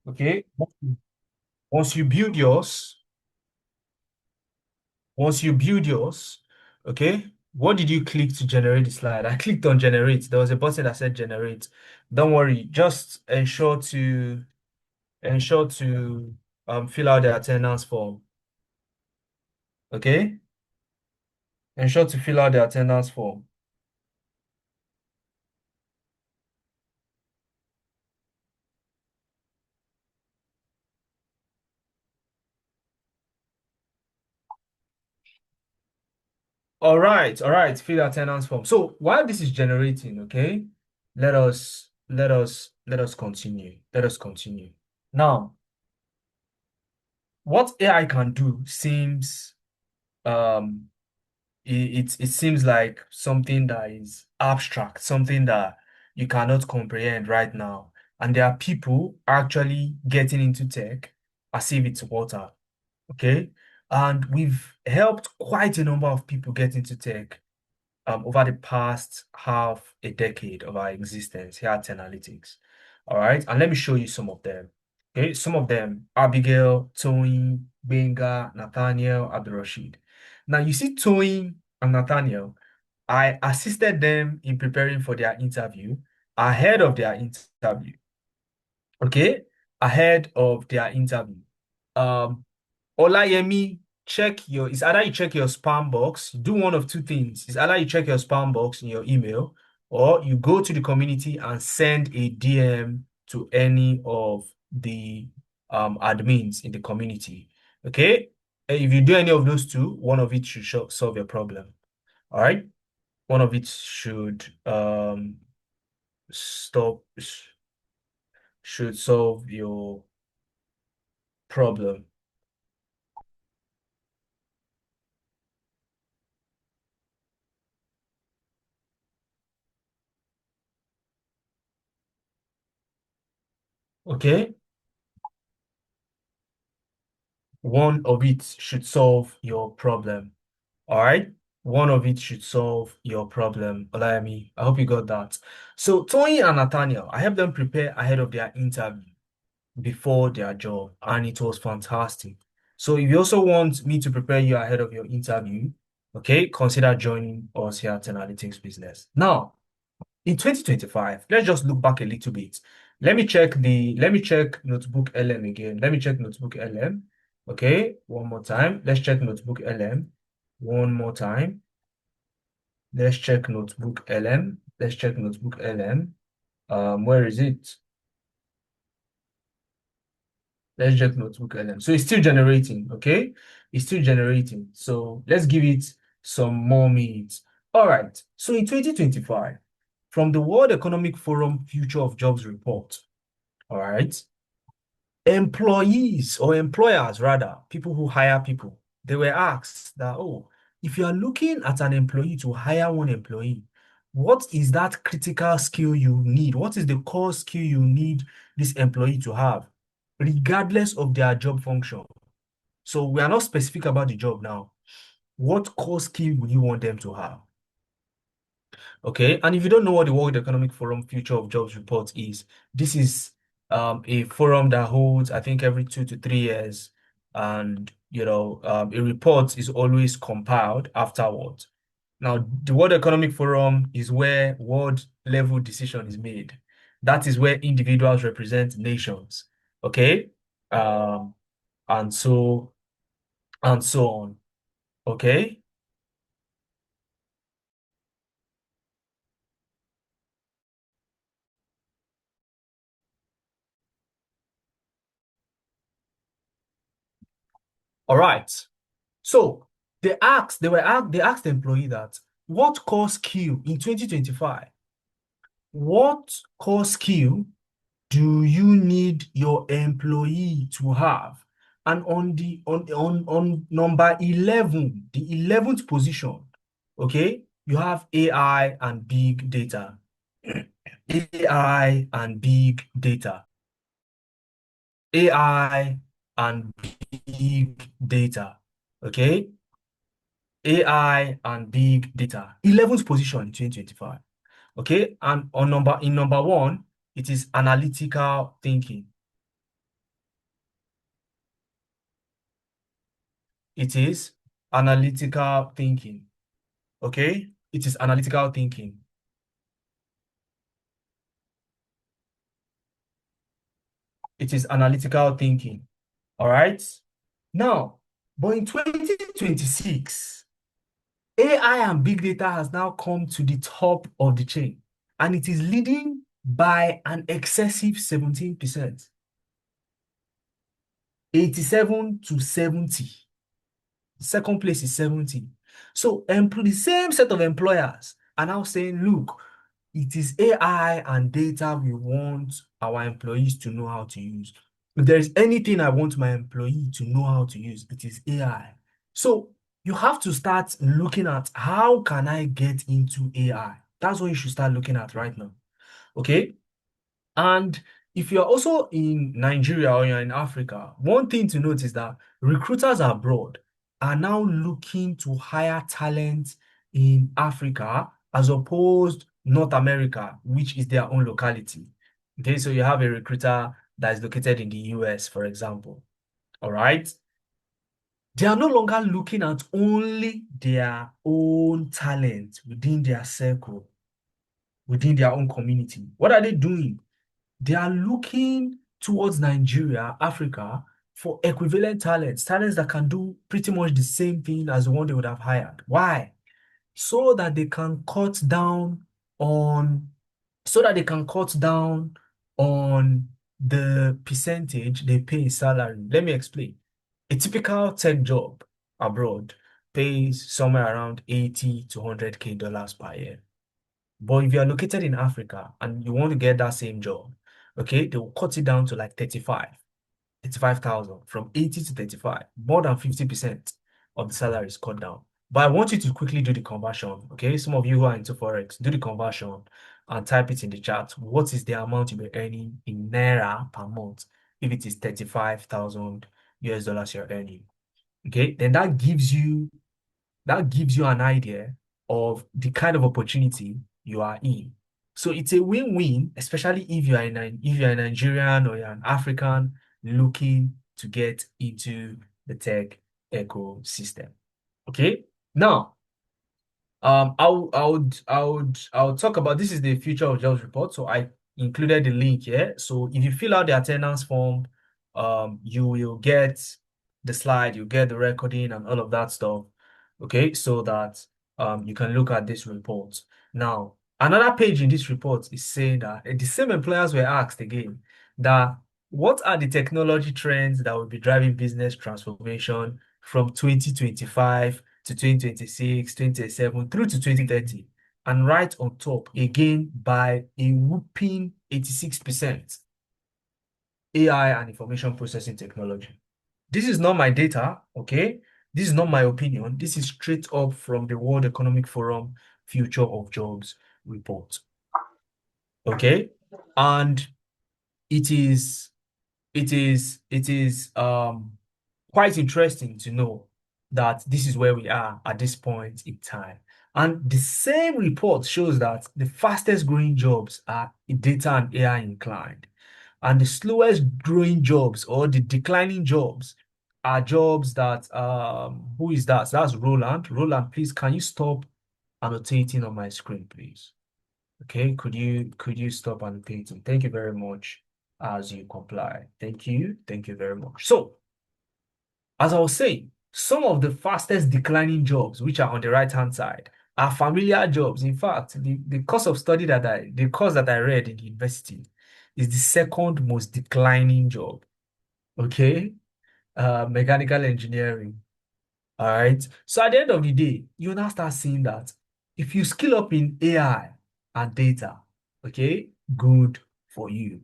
Okay. Once you build yours, once you build yours, okay, what did you click to generate the slide? I clicked on generate. There was a button that said generate. Don't worry, just ensure to fill out the attendance form. Okay? Ensure to fill out the attendance form. All right, fill the attendance form. So while this is generating, okay, let us continue. Let us continue. Now, what AI can do seems um it seems like something that is abstract, something that you cannot comprehend right now. And there are people actually getting into tech as if it's water. Okay. And we've helped quite a number of people get into tech over the past half a decade of our existence here at Analytics. All right. And let me show you some of them. Okay. Some of them, Abigail, Tony, Benga, Nathaniel, Abdurrashid. Now, you see Tony and Nathaniel, I assisted them in preparing for their interview ahead of their interview. Okay. Ahead of their interview. Um, Olayemi, it's either you check your spam box, do one of two things. It's either you check your spam box in your email, or you go to the community and send a DM to any of the admins in the community. Okay? If you do any of those two, one of it should solve your problem. All right? One of it should stop should solve your problem. Okay? One of it should solve your problem. All right. One of it should solve your problem, Olayemi. I hope you got that. So Tony and Nathaniel, I helped them prepare ahead of their interview before their job, and it was fantastic. So if you also want me to prepare you ahead of your interview, okay, consider joining us here at Analytics Business. Now, in 2025, let's just look back a little bit. Let me check Notebook LM again. Let me check Notebook LM. Okay, one more time. Let's check Notebook LM. One more time. Let's check Notebook LM. Let's check Notebook LM. Where is it? Let's check Notebook LM. So it's still generating, okay? It's still generating. So let's give it some more minutes. All right. So in 2025, from the World Economic Forum Future of Jobs report, all right, employees or employers rather, people who hire people, they were asked that, oh, if you are looking at an employee to hire one employee, what is that critical skill you need? What is the core skill you need this employee to have, regardless of their job function? So we are not specific about the job now. What core skill would you want them to have? Okay, and if you don't know what the World Economic Forum Future of Jobs report is, this is a forum that holds, I think, every 2 to 3 years, and a report is always compiled afterwards. Now, the World Economic Forum is where world level decision is made. That is where individuals represent nations. Okay, um, and so on. Okay. All right. So they asked the employee that what core skill in 2025, what core skill do you need your employee to have? And on number 11, the 11th position, okay, you have AI and big data. AI and big data. AI and big data. Okay. AI and big data. 11th position in 2025. Okay. And in number one, it is analytical thinking. It is analytical thinking. Okay? It is analytical thinking. It is analytical thinking. All right? Now, but in 2026, AI and big data has now come to the top of the chain, and it is leading by an excessive 17%, 87 to 70. Second place is 70. So the same set of employers are now saying, look, it is AI and data we want our employees to know how to use. If there is anything I want my employee to know how to use, it is AI. So you have to start looking at how can I get into AI? That's what you should start looking at right now. Okay? And if you're also in Nigeria or you're in Africa, one thing to note is that recruiters abroad are now looking to hire talent in Africa as opposed North America, which is their own locality. Okay, so you have a recruiter that is located in the US, for example. All right. They are no longer looking at only their own talent within their circle, within their own community. What are they doing? They are looking towards Nigeria, Africa, for equivalent talents, talents that can do pretty much the same thing as the one they would have hired. Why? So that they can cut down on, so that they can cut down on the percentage they pay in salary. Let me explain. A typical tech job abroad pays somewhere around 80 to 100K dollars per year. But if you are located in Africa and you want to get that same job, okay, they will cut it down to like 35,000 from 80 to 35. More than 50% of the salary is cut down. But I want you to quickly do the conversion, okay? Some of you who are into Forex, do the conversion and type it in the chat. What is the amount you'll be earning in Naira per month if it is 35,000 US dollars you're earning? Okay, then that gives you an idea of the kind of opportunity you are in. So it's a win-win, especially if you're a Nigerian or you're an African looking to get into the tech ecosystem. Okay. Now, I would talk about this is the future of jobs report. So I included the link here. So if you fill out the attendance form, you will get the slide, you get the recording and all of that stuff. Okay, so that you can look at this report. Now, another page in this report is saying that the same employers were asked again that what are the technology trends that will be driving business transformation from 2025 to 2026, 2027 through to 2030. And right on top, again, by a whooping 86%, AI and information processing technology. This is not my data, okay? This is not my opinion. This is straight up from the World Economic Forum Future of Jobs report, okay? And it is quite interesting to know that this is where we are at this point in time. And the same report shows that the fastest growing jobs are data and AI inclined. And the slowest growing jobs or the declining jobs are jobs that who is that? So that's Roland. Roland, please can you stop annotating on my screen, please? Okay, could you stop annotating? Thank you very much as you comply. Thank you. Thank you very much. So, as I was saying, some of the fastest declining jobs, which are on the right-hand side, are familiar jobs. In fact, the course of study the course that I read in the university is the second most declining job. Okay, mechanical engineering. All right. So at the end of the day, you now start seeing that if you skill up in AI and data, okay, good for you.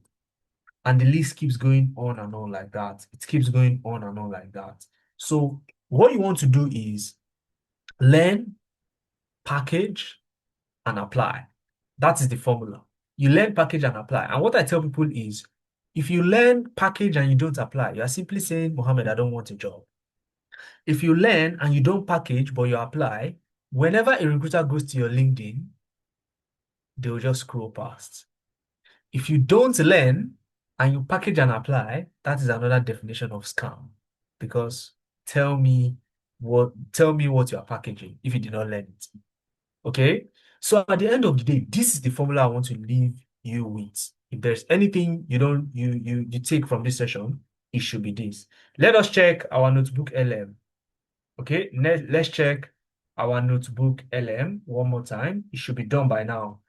And the list keeps going on and on like that. It keeps going on and on like that. So what you want to do is learn, package, and apply. That is the formula. You learn, package, and apply. And what I tell people is, if you learn, package, and you don't apply, you are simply saying, Mohammed, I don't want a job. If you learn and you don't package, but you apply, whenever a recruiter goes to your LinkedIn, they will just scroll past. If you don't learn and you package and apply, that is another definition of scam. Because tell me tell me what you are packaging if you did not learn it. Okay. So at the end of the day, this is the formula I want to leave you with. If there's anything you don't you take from this session, it should be this. Let us check our notebook LM. Okay, let's check our notebook LM one more time. It should be done by now.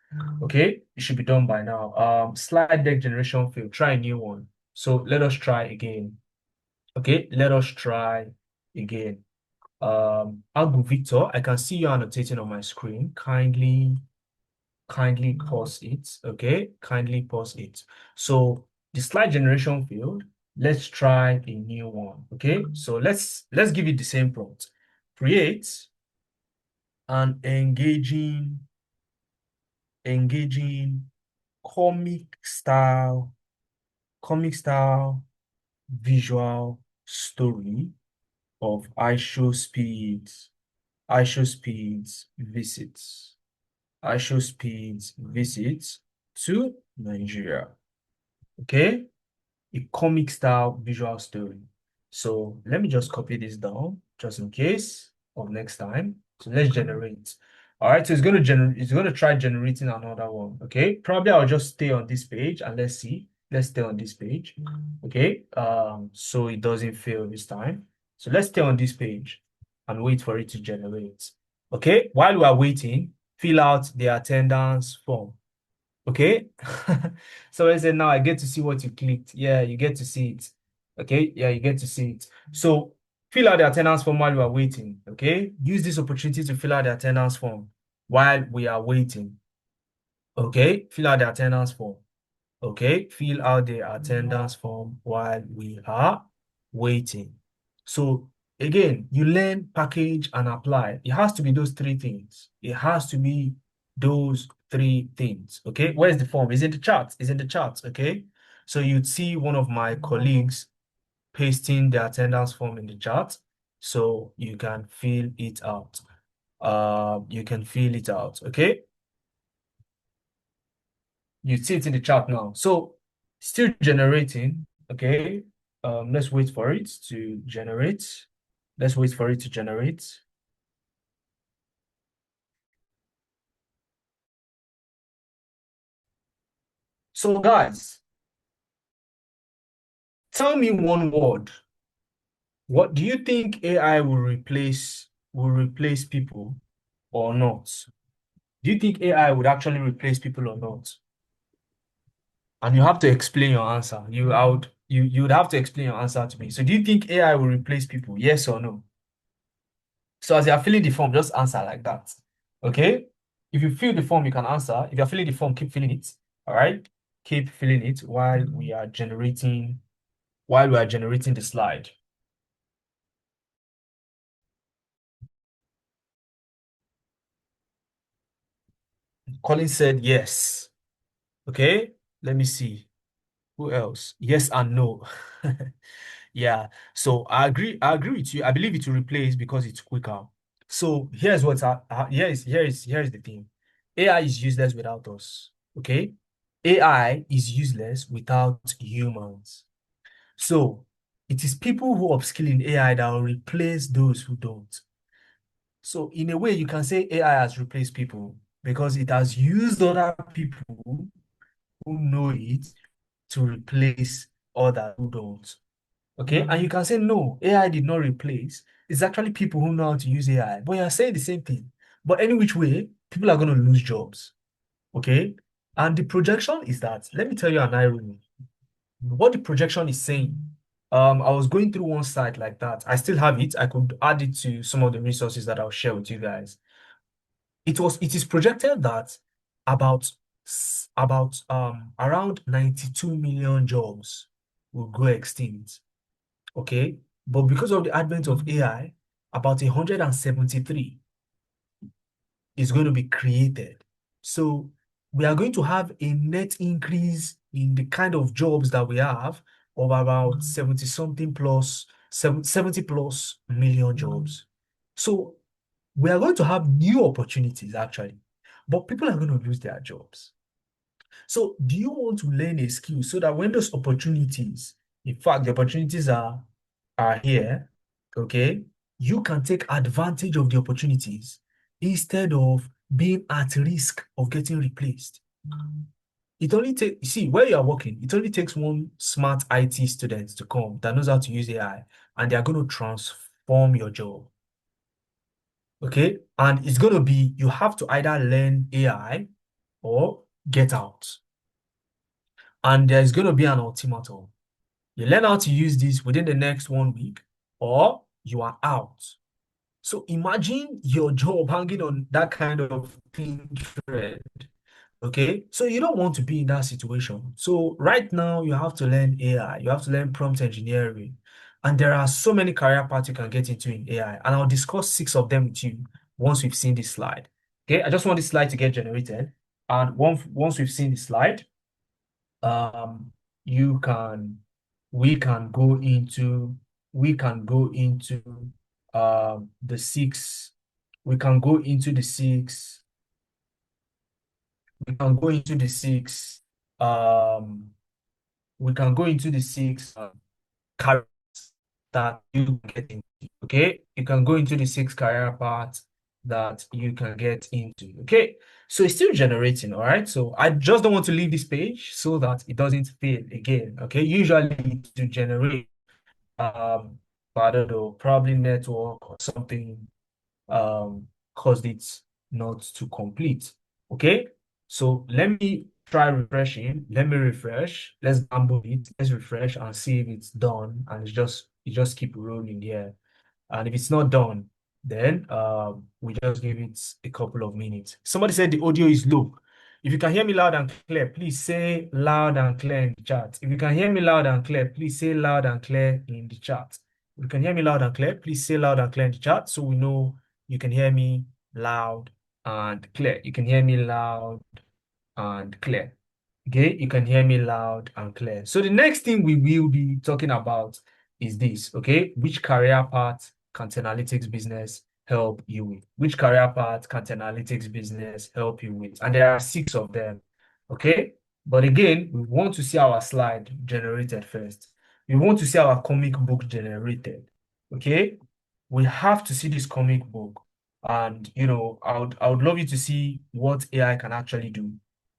Okay, it should be done by now. Slide deck generation field. Try a new one. So let us try again. Okay, let us try again. Agu Victor, I can see you annotating on my screen. Kindly pause it. Okay, kindly pause it. So the slide generation field, let's try a new one. Okay, so let's give it the same prompt. Create an engaging comic style visual story of I show speeds visits to Nigeria. Okay, a comic style visual story. So let me just copy this down just in case of next time. So let's generate. All right, so it's going to try generating another one. Okay, probably I'll just stay on this page and let's see. Let's stay on this page. Okay, so it doesn't fail this time. So let's stay on this page and wait for it to generate. Okay, while we are waiting, fill out the attendance form. Okay. So I said, now I get to see what you clicked. Yeah, you get to see it. Okay. Yeah, you get to see it. So fill out the attendance form while we are waiting. Okay. Use this opportunity to fill out the attendance form while we are waiting. Okay. Fill out the attendance form. Okay, fill out the attendance form while we are waiting. So again, you learn, package, and apply. It has to be those three things. It has to be those three things. Okay, where's the form? It's in the chat. It's in the chat. Okay, so you'd see one of my colleagues pasting the attendance form in the chat, so you can fill it out. You can fill it out. Okay. You see it in the chat now. So still generating. Okay. Let's wait for it to generate. Let's wait for it to generate. So guys, tell me one word. What do you think AI will replace people or not? Do you think AI would actually replace people or not? And you have to explain your answer. You would have to explain your answer to me. So do you think AI will replace people? Yes or no? So as you are filling the form, just answer like that. Okay? If you fill the form, you can answer. If you're filling the form, keep filling it. All right? Keep filling it while we are generating the slide. Colin said yes. Okay? Let me see. Who else? Yes and no. Yeah. So I agree with you. I believe it will replace because it's quicker. So here's the thing. AI is useless without us. Okay? AI is useless without humans. So it is people who upskill in AI that will replace those who don't. So in a way, you can say AI has replaced people because it has used other people who know it to replace others who don't. Okay, and you can say no, AI did not replace. It's actually people who know how to use AI. But you're saying the same thing. But any which way, people are going to lose jobs. Okay, and the projection is that. Let me tell you an irony. What the projection is saying. I was going through one site like that. I still have it. I could add it to some of the resources that I'll share with you guys. It is projected that about around 92 million jobs will go extinct. Okay. But because of the advent of AI, about 173 is going to be created. So we are going to have a net increase in the kind of jobs that we have of about 70 something plus 70 plus million jobs. So we are going to have new opportunities actually, but people are going to lose their jobs. So do you want to learn a skill so that when those opportunities, in fact, the opportunities are here, okay? you can take advantage of the opportunities instead of being at risk of getting replaced. It only takes, see, where you are working, it only takes one smart IT student to come that knows how to use AI, and they are going to transform your job. Okay. And it's going to be, you have to either learn AI or get out. And there's going to be an ultimatum. You learn how to use this within the next 1 week, or you are out. So imagine your job hanging on that kind of thin thread. Okay, so you don't want to be in that situation. So right now you have to learn AI, you have to learn prompt engineering, and there are so many career paths you can get into in AI. And I'll discuss 6 of them with you once we've seen this slide. Okay, I just want this slide to get generated. And once we've seen the slide, um, you can we can go into we can go into the six we can go into the six we can go into the six um we can go into the six careers that you can get into. Okay, you can go into the 6 career paths that you can get into. Okay, so it's still generating. All right, so I just don't want to leave this page so that it doesn't fail again. Okay, usually to generate but I don't know, probably network or something caused it not to complete. Okay, so let me try refreshing. Let me refresh. Let's gamble it. Let's refresh and see if it's done. And it just keep rolling here. And if it's not done, then we just give it a couple of minutes. Somebody said the audio is low. If you can hear me loud and clear, please say loud and clear in the chat. If you can hear me loud and clear, please say loud and clear in the chat. If you can hear me loud and clear, please say loud and clear in the chat so we know you can hear me loud and clear. You can hear me loud and clear. Okay, you can hear me loud and clear. So the next thing we will be talking about is this, okay? Which career path can analytics business help you with? Which career path can analytics business help you with? And there are 6 of them, okay? But again, we want to see our slide generated first. We want to see our comic book generated, okay? We have to see this comic book. And, I would love you to see what AI can actually do.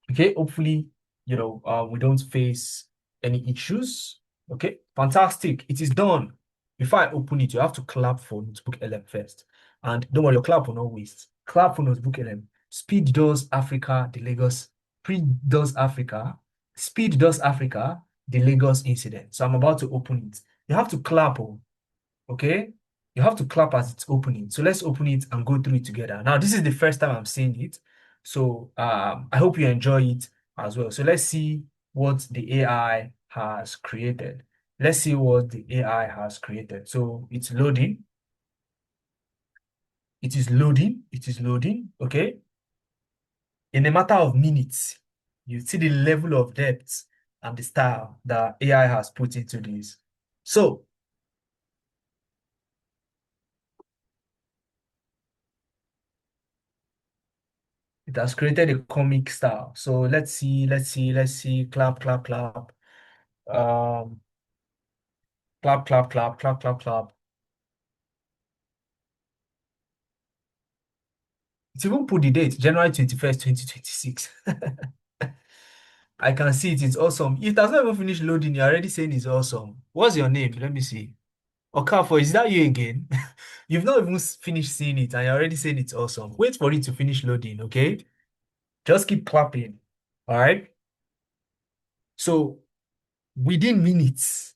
Okay, hopefully, we don't face any issues. Okay, fantastic. It is done. Before I open it, you have to clap for Notebook LM first. And don't worry, your clap will not waste. Clap for Notebook LM. Speed does Africa, the Lagos. Speed does Africa. Speed does Africa, the Lagos incident. So I'm about to open it. You have to clap. Oh, okay? You have to clap as it's opening. So let's open it and go through it together. Now, this is the first time I'm seeing it. So I hope you enjoy it as well. So let's see what the AI has created. Let's see what the AI has created. So it's loading. It is loading. It is loading. Okay. In a matter of minutes, you see the level of depth and the style that AI has put into this. So it has created a comic style. So let's see. Clap, clap, clap. Um, clap, clap, clap, clap, clap, clap. It's even put the date, January 21st, 2026. I can see it. It's awesome. It has not even finished loading. You're already saying it's awesome. What's your name? Let me see. Okafo, is that you again? You've not even finished seeing it and you're already saying it's awesome. Wait for it to finish loading, okay? Just keep clapping. All right. So within minutes,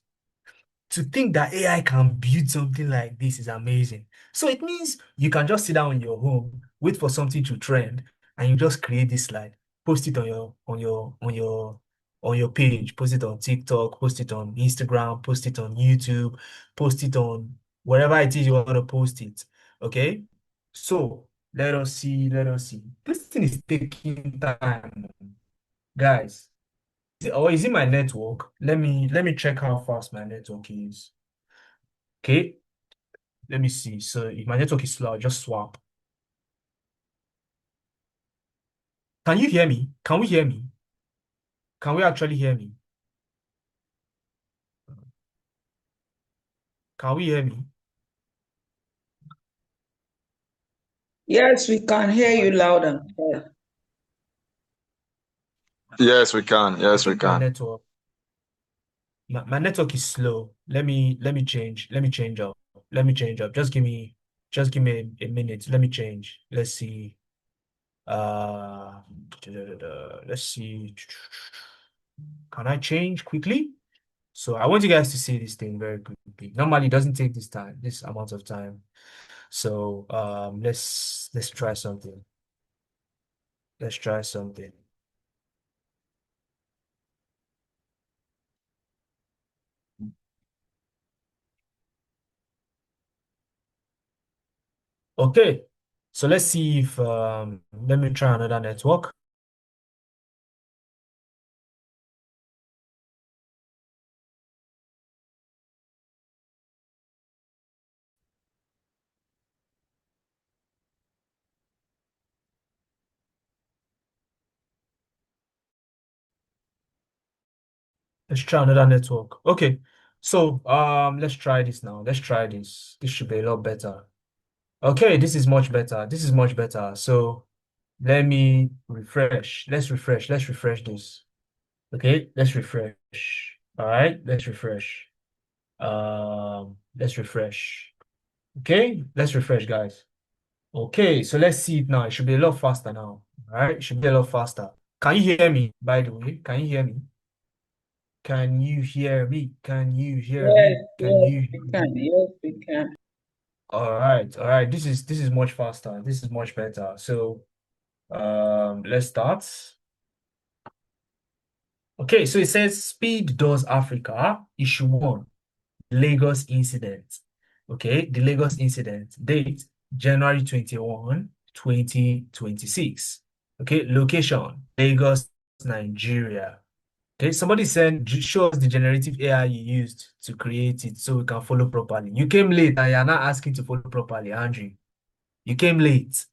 to think that AI can build something like this is amazing. So it means you can just sit down in your home, wait for something to trend, and you just create this slide, post it on your page, post it on TikTok, post it on Instagram, post it on YouTube, post it on wherever it is you want to post it. Okay. So let us see. This thing is taking time, guys. Or is it my network? Let me check how fast my network is. Okay, let me see. So if my network is slow, I'll just swap. Can you hear me? Can we hear me? Can we actually hear me? Can we hear me? Yes, we can hear you loud and clear. Yes, we can. I Yes, we think my can. network, my network is slow. Let me change up. Let me change up. Just give me a minute. Let me change. Let's see. Uh, let's see. Can I change quickly? So I want you guys to see this thing very quickly. Normally, it doesn't take this amount of time. So let's try something. Let's try something. Okay. So let's see if let me try another network. Let's try another network. Okay. So let's try this now. Let's try this. This should be a lot better. Okay, this is much better. This is much better. So let me refresh. Let's refresh. Let's refresh this. Okay, let's refresh. All right, let's refresh. Let's refresh. Okay, let's refresh, guys. Okay, so let's see it now. It should be a lot faster now. All right, it should be a lot faster. Can you hear me, by the way? Can you hear me? Can you hear me? Can you hear Yes, me? Can yes, you hear we me? can. Yes, we can. All right, all right. This is much faster. This is much better. So let's start. Okay, so it says Speed Does Africa, issue one, Lagos incident. Okay, the Lagos incident, date January 21, 2026. Okay, location Lagos, Nigeria. Okay, somebody said, show us the generative AI you used to create it so we can follow properly. You came late and you're not asking to follow properly, Andrew. You came late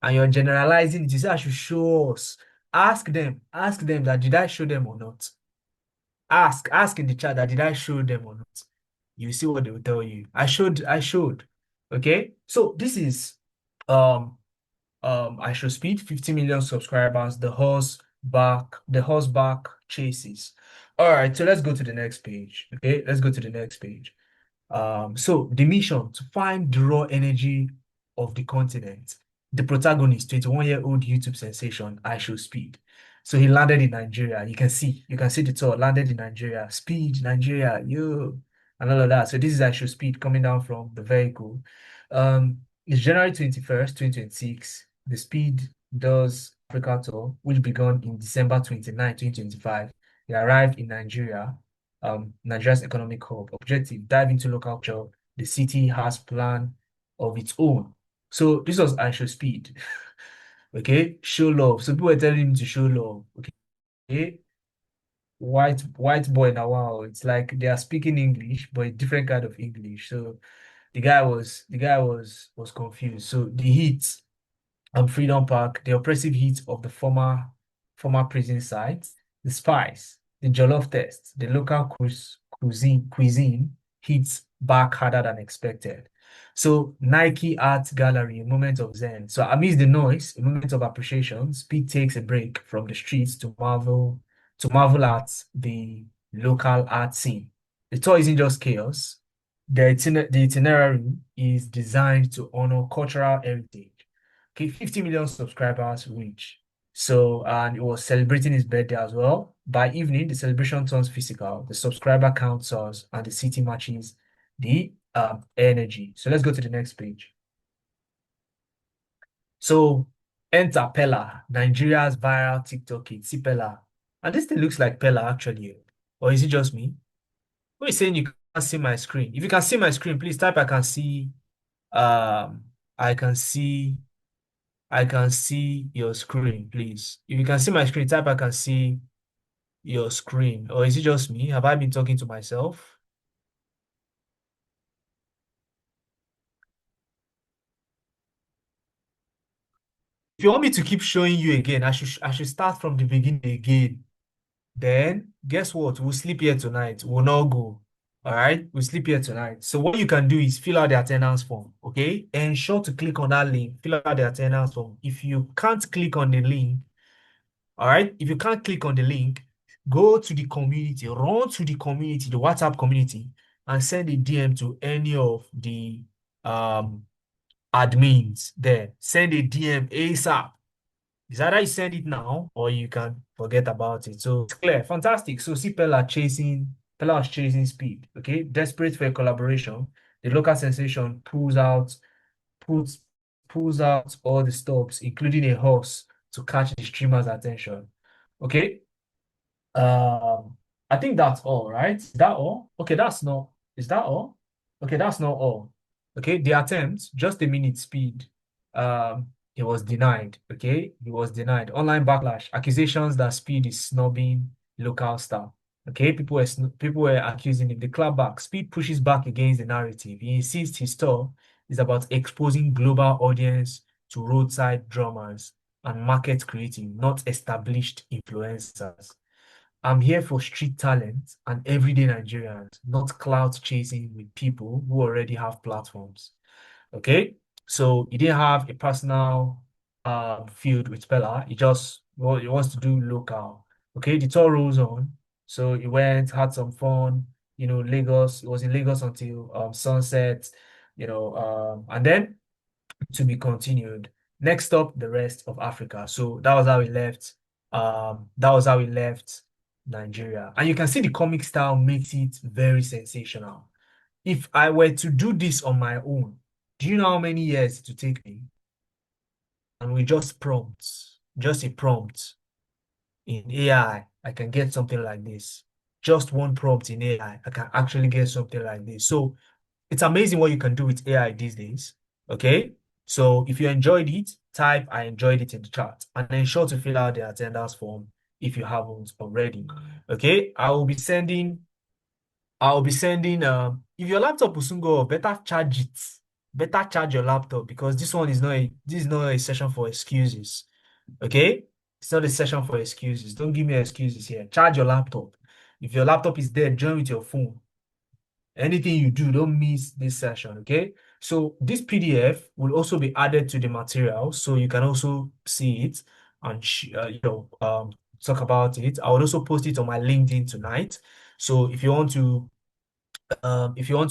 and you're generalizing it. You say I should show us. Ask them that did I show them or not? Ask in the chat that did I show them or not? You see what they will tell you. I showed. Okay. So this is um I show speed, 50 million subscribers, the horseback chases. All right, so let's go to the next page. Okay, let's go to the next page. So the mission to find the raw energy of the continent. The protagonist, 21-year-old YouTube sensation, I Show Speed. So he landed in Nigeria. You can see the tour, landed in Nigeria. Speed, Nigeria, you, and all of that. So this is I Show Speed coming down from the vehicle. It's January 21st, 2026. The Speed does Africa tour, which began in December 29, 2025. He arrived in Nigeria, Nigeria's economic hub. Objective, dive into local culture. The city has plan of its own. So this was I Show Speed. Okay, show love. So people were telling him to show love. Okay, white boy now. Wow, it's like they are speaking English, but a different kind of English. So the guy was confused. So the heat Freedom Park, the oppressive heat of the former prison sites, the spice, the jollof test, the local cuisine hits back harder than expected. So Nike Art Gallery, a moment of zen. So amidst the noise, a moment of appreciation, Speed takes a break from the streets to marvel at the local art scene. The tour isn't just chaos. The itinerary is designed to honor cultural heritage. Okay, 50 million subscribers reach. So, and it was celebrating his birthday as well. By evening, the celebration turns physical. The subscriber count soars and the city matches the energy. So let's go to the next page. So enter Pella, Nigeria's viral TikTok kid. See Pella. And this thing looks like Pella actually. Or is it just me? Who is saying you can't see my screen? If you can see my screen, please type I can see. Um, I can see. I can see your screen, please. If you can see my screen, type I can see your screen. Or is it just me? Have I been talking to myself? If you want me to keep showing you again, I should start from the beginning again. Then guess what? We'll sleep here tonight. We'll not go. All right, we sleep here tonight. So what you can do is fill out the attendance form, okay? Ensure to click on that link, fill out the attendance form. If you can't click on the link, all right, if you can't click on the link, go to the community, run to the community, the WhatsApp community, and send a DM to any of the um admins there. Send a DM ASAP. Is either you send it now or you can forget about it. So it's clear. Fantastic. So see Pella was chasing speed. Okay. Desperate for a collaboration. The local sensation pulls, pulls out all the stops, including a horse, to catch the streamer's attention. Okay. Um, I think that's all, right? Is that all? Okay, that's not. Is that all? Okay, that's not all. Okay, the attempt, just a minute speed. He was denied. Okay, he was denied. Online backlash, accusations that speed is snubbing local staff. Okay, people were accusing him. The clapback, speed pushes back against the narrative. He insists his store is about exposing global audience to roadside drummers and market creating, not established influencers. I'm here for street talent and everyday Nigerians, not clout chasing with people who already have platforms. Okay, so he didn't have a personal field with Bella. He wants to do local. Okay, the tour rolls on. So he went, had some fun. Lagos. It was in Lagos until sunset. And then to be continued. Next up, the rest of Africa. So that was how he left. That was how he left Nigeria. And you can see the comic style makes it very sensational. If I were to do this on my own, do you know how many years it would take me? And with just a prompt in AI, I can get something like this. Just one prompt in AI, I can actually get something like this. So it's amazing what you can do with AI these days. Okay. So if you enjoyed it, type I enjoyed it in the chat and ensure to fill out the attendance form if you haven't already. Okay. I'll be sending if your laptop will soon go off, better charge it. Better charge your laptop because this is not a session for excuses. Okay? It's not a session for excuses. Don't give me excuses here. Charge your laptop. If your laptop is dead, join with your phone. Anything you do, don't miss this session, okay? So this PDF will also be added to the material, so you can also see it and talk about it. I will also post it on my LinkedIn tonight. So if you want to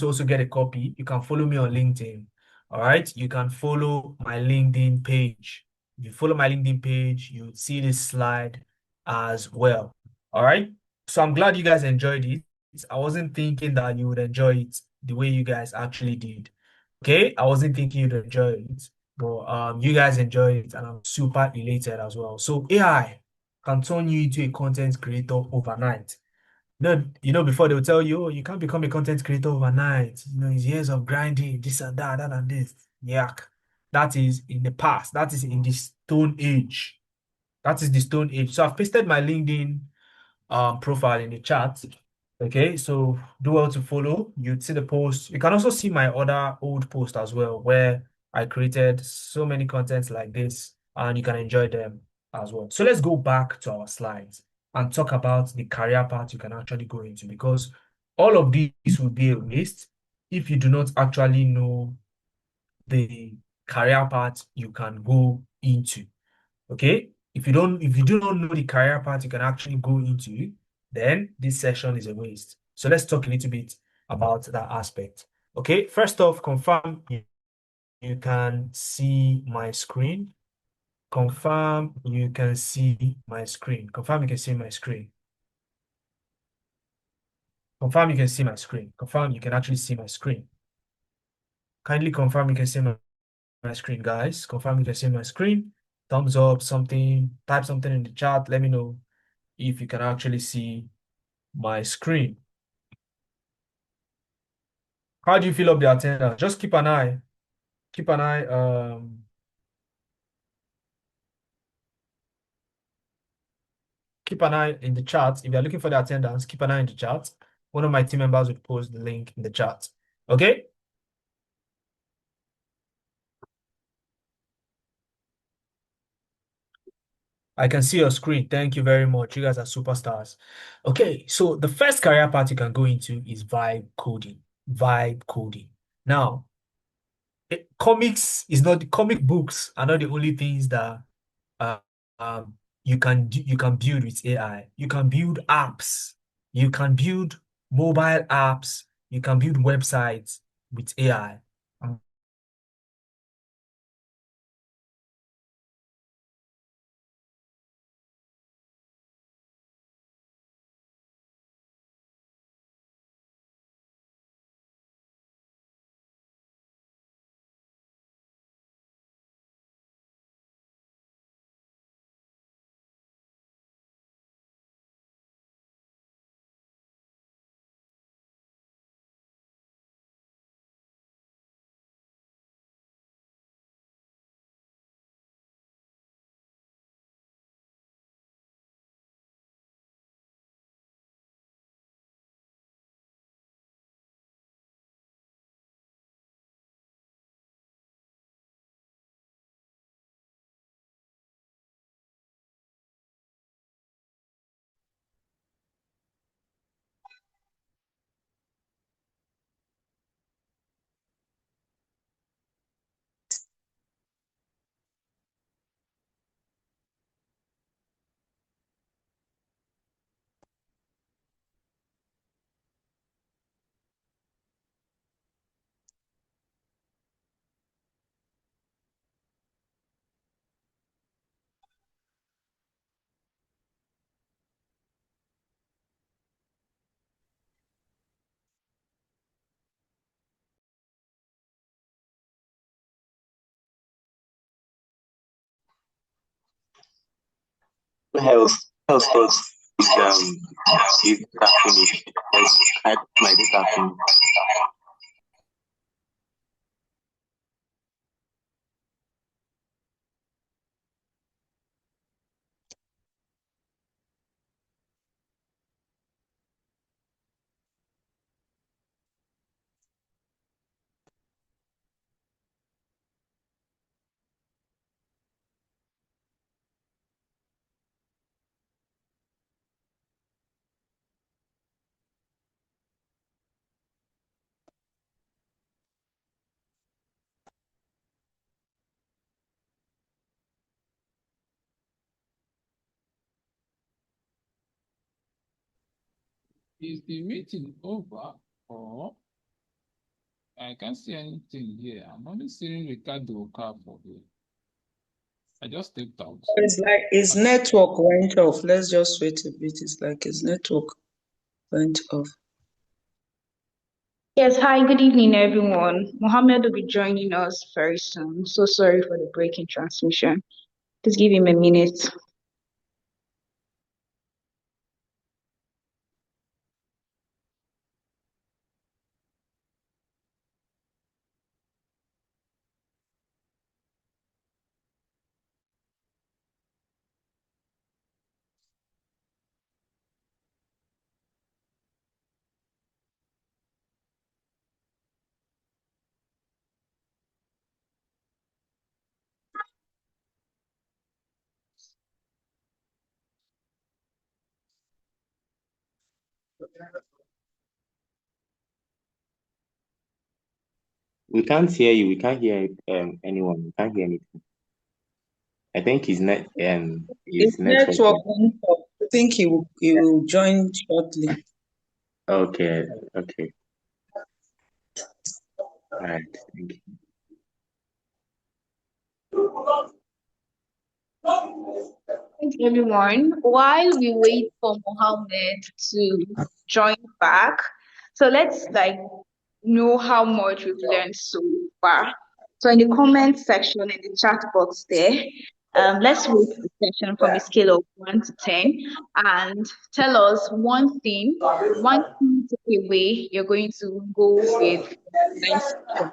also get a copy, you can follow me on LinkedIn. All right, you can follow my LinkedIn page. If you follow my LinkedIn page, you see this slide as well. All right. So I'm glad you guys enjoyed it. I wasn't thinking that you would enjoy it the way you guys actually did. Okay, I wasn't thinking you'd enjoy it, but you guys enjoyed it, and I'm super elated as well. So AI can turn you into a content creator overnight. No, before they will tell you, oh, you can't become a content creator overnight. It's years of grinding, this and that, that and this. Yeah, that is in the past. That is in the Stone Age. That is the Stone Age. So I've pasted my LinkedIn profile in the chat. Okay, so do well to follow. You'd see the post. You can also see my other old post as well, where I created so many contents like this, and you can enjoy them as well. So let's go back to our slides and talk about the career path you can actually go into because all of these will be a waste if you do not actually know the career path you can go into. Okay. If you do not know the career path you can actually go into, then this session is a waste. So let's talk a little bit about that aspect. Okay. First off, confirm you can see my screen. Confirm you can see my screen. Confirm you can see my screen. Confirm you can see my screen. Confirm you can actually see my screen. Kindly confirm you can see my screen, guys. Confirm you can see my screen. Thumbs up, something, type something in the chat. Let me know if you can actually see my screen. How do you fill up the attendance? Just keep an eye, keep an eye in the chat. If you're looking for the attendance, keep an eye in the chat. One of my team members will post the link in the chat. Okay? I can see your screen. Thank you very much. You guys are superstars. Okay, so the first career path you can go into is vibe coding. Vibe coding. Now, comics is not the comic books are not the only things that uh, you can build with AI. You can build apps. You can build mobile apps. You can build websites with AI. Health thoughts is that finished. I my data finished. Is the meeting over or I can't see anything here? I'm only seeing Ricardo Okafor here. I just stepped out. It's like his network went off. Let's just wait a bit. It's like his network went off. Yes, hi, good evening, everyone. Mohammed will be joining us very soon. So sorry for the break in transmission. Please give him a minute. We can't hear you. We can't hear anyone. We can't hear anything. I think His his network. network went off. I think he will join shortly. Okay, okay. All right. Thank you. Thanks, everyone. While we wait for Mohammed to join back, so let's know how much we've learned so far. So in the comment section in the chat box there, let's rate the session from a scale of 1 to 10 and tell us one thing takeaway you're going to go with the tonight's session.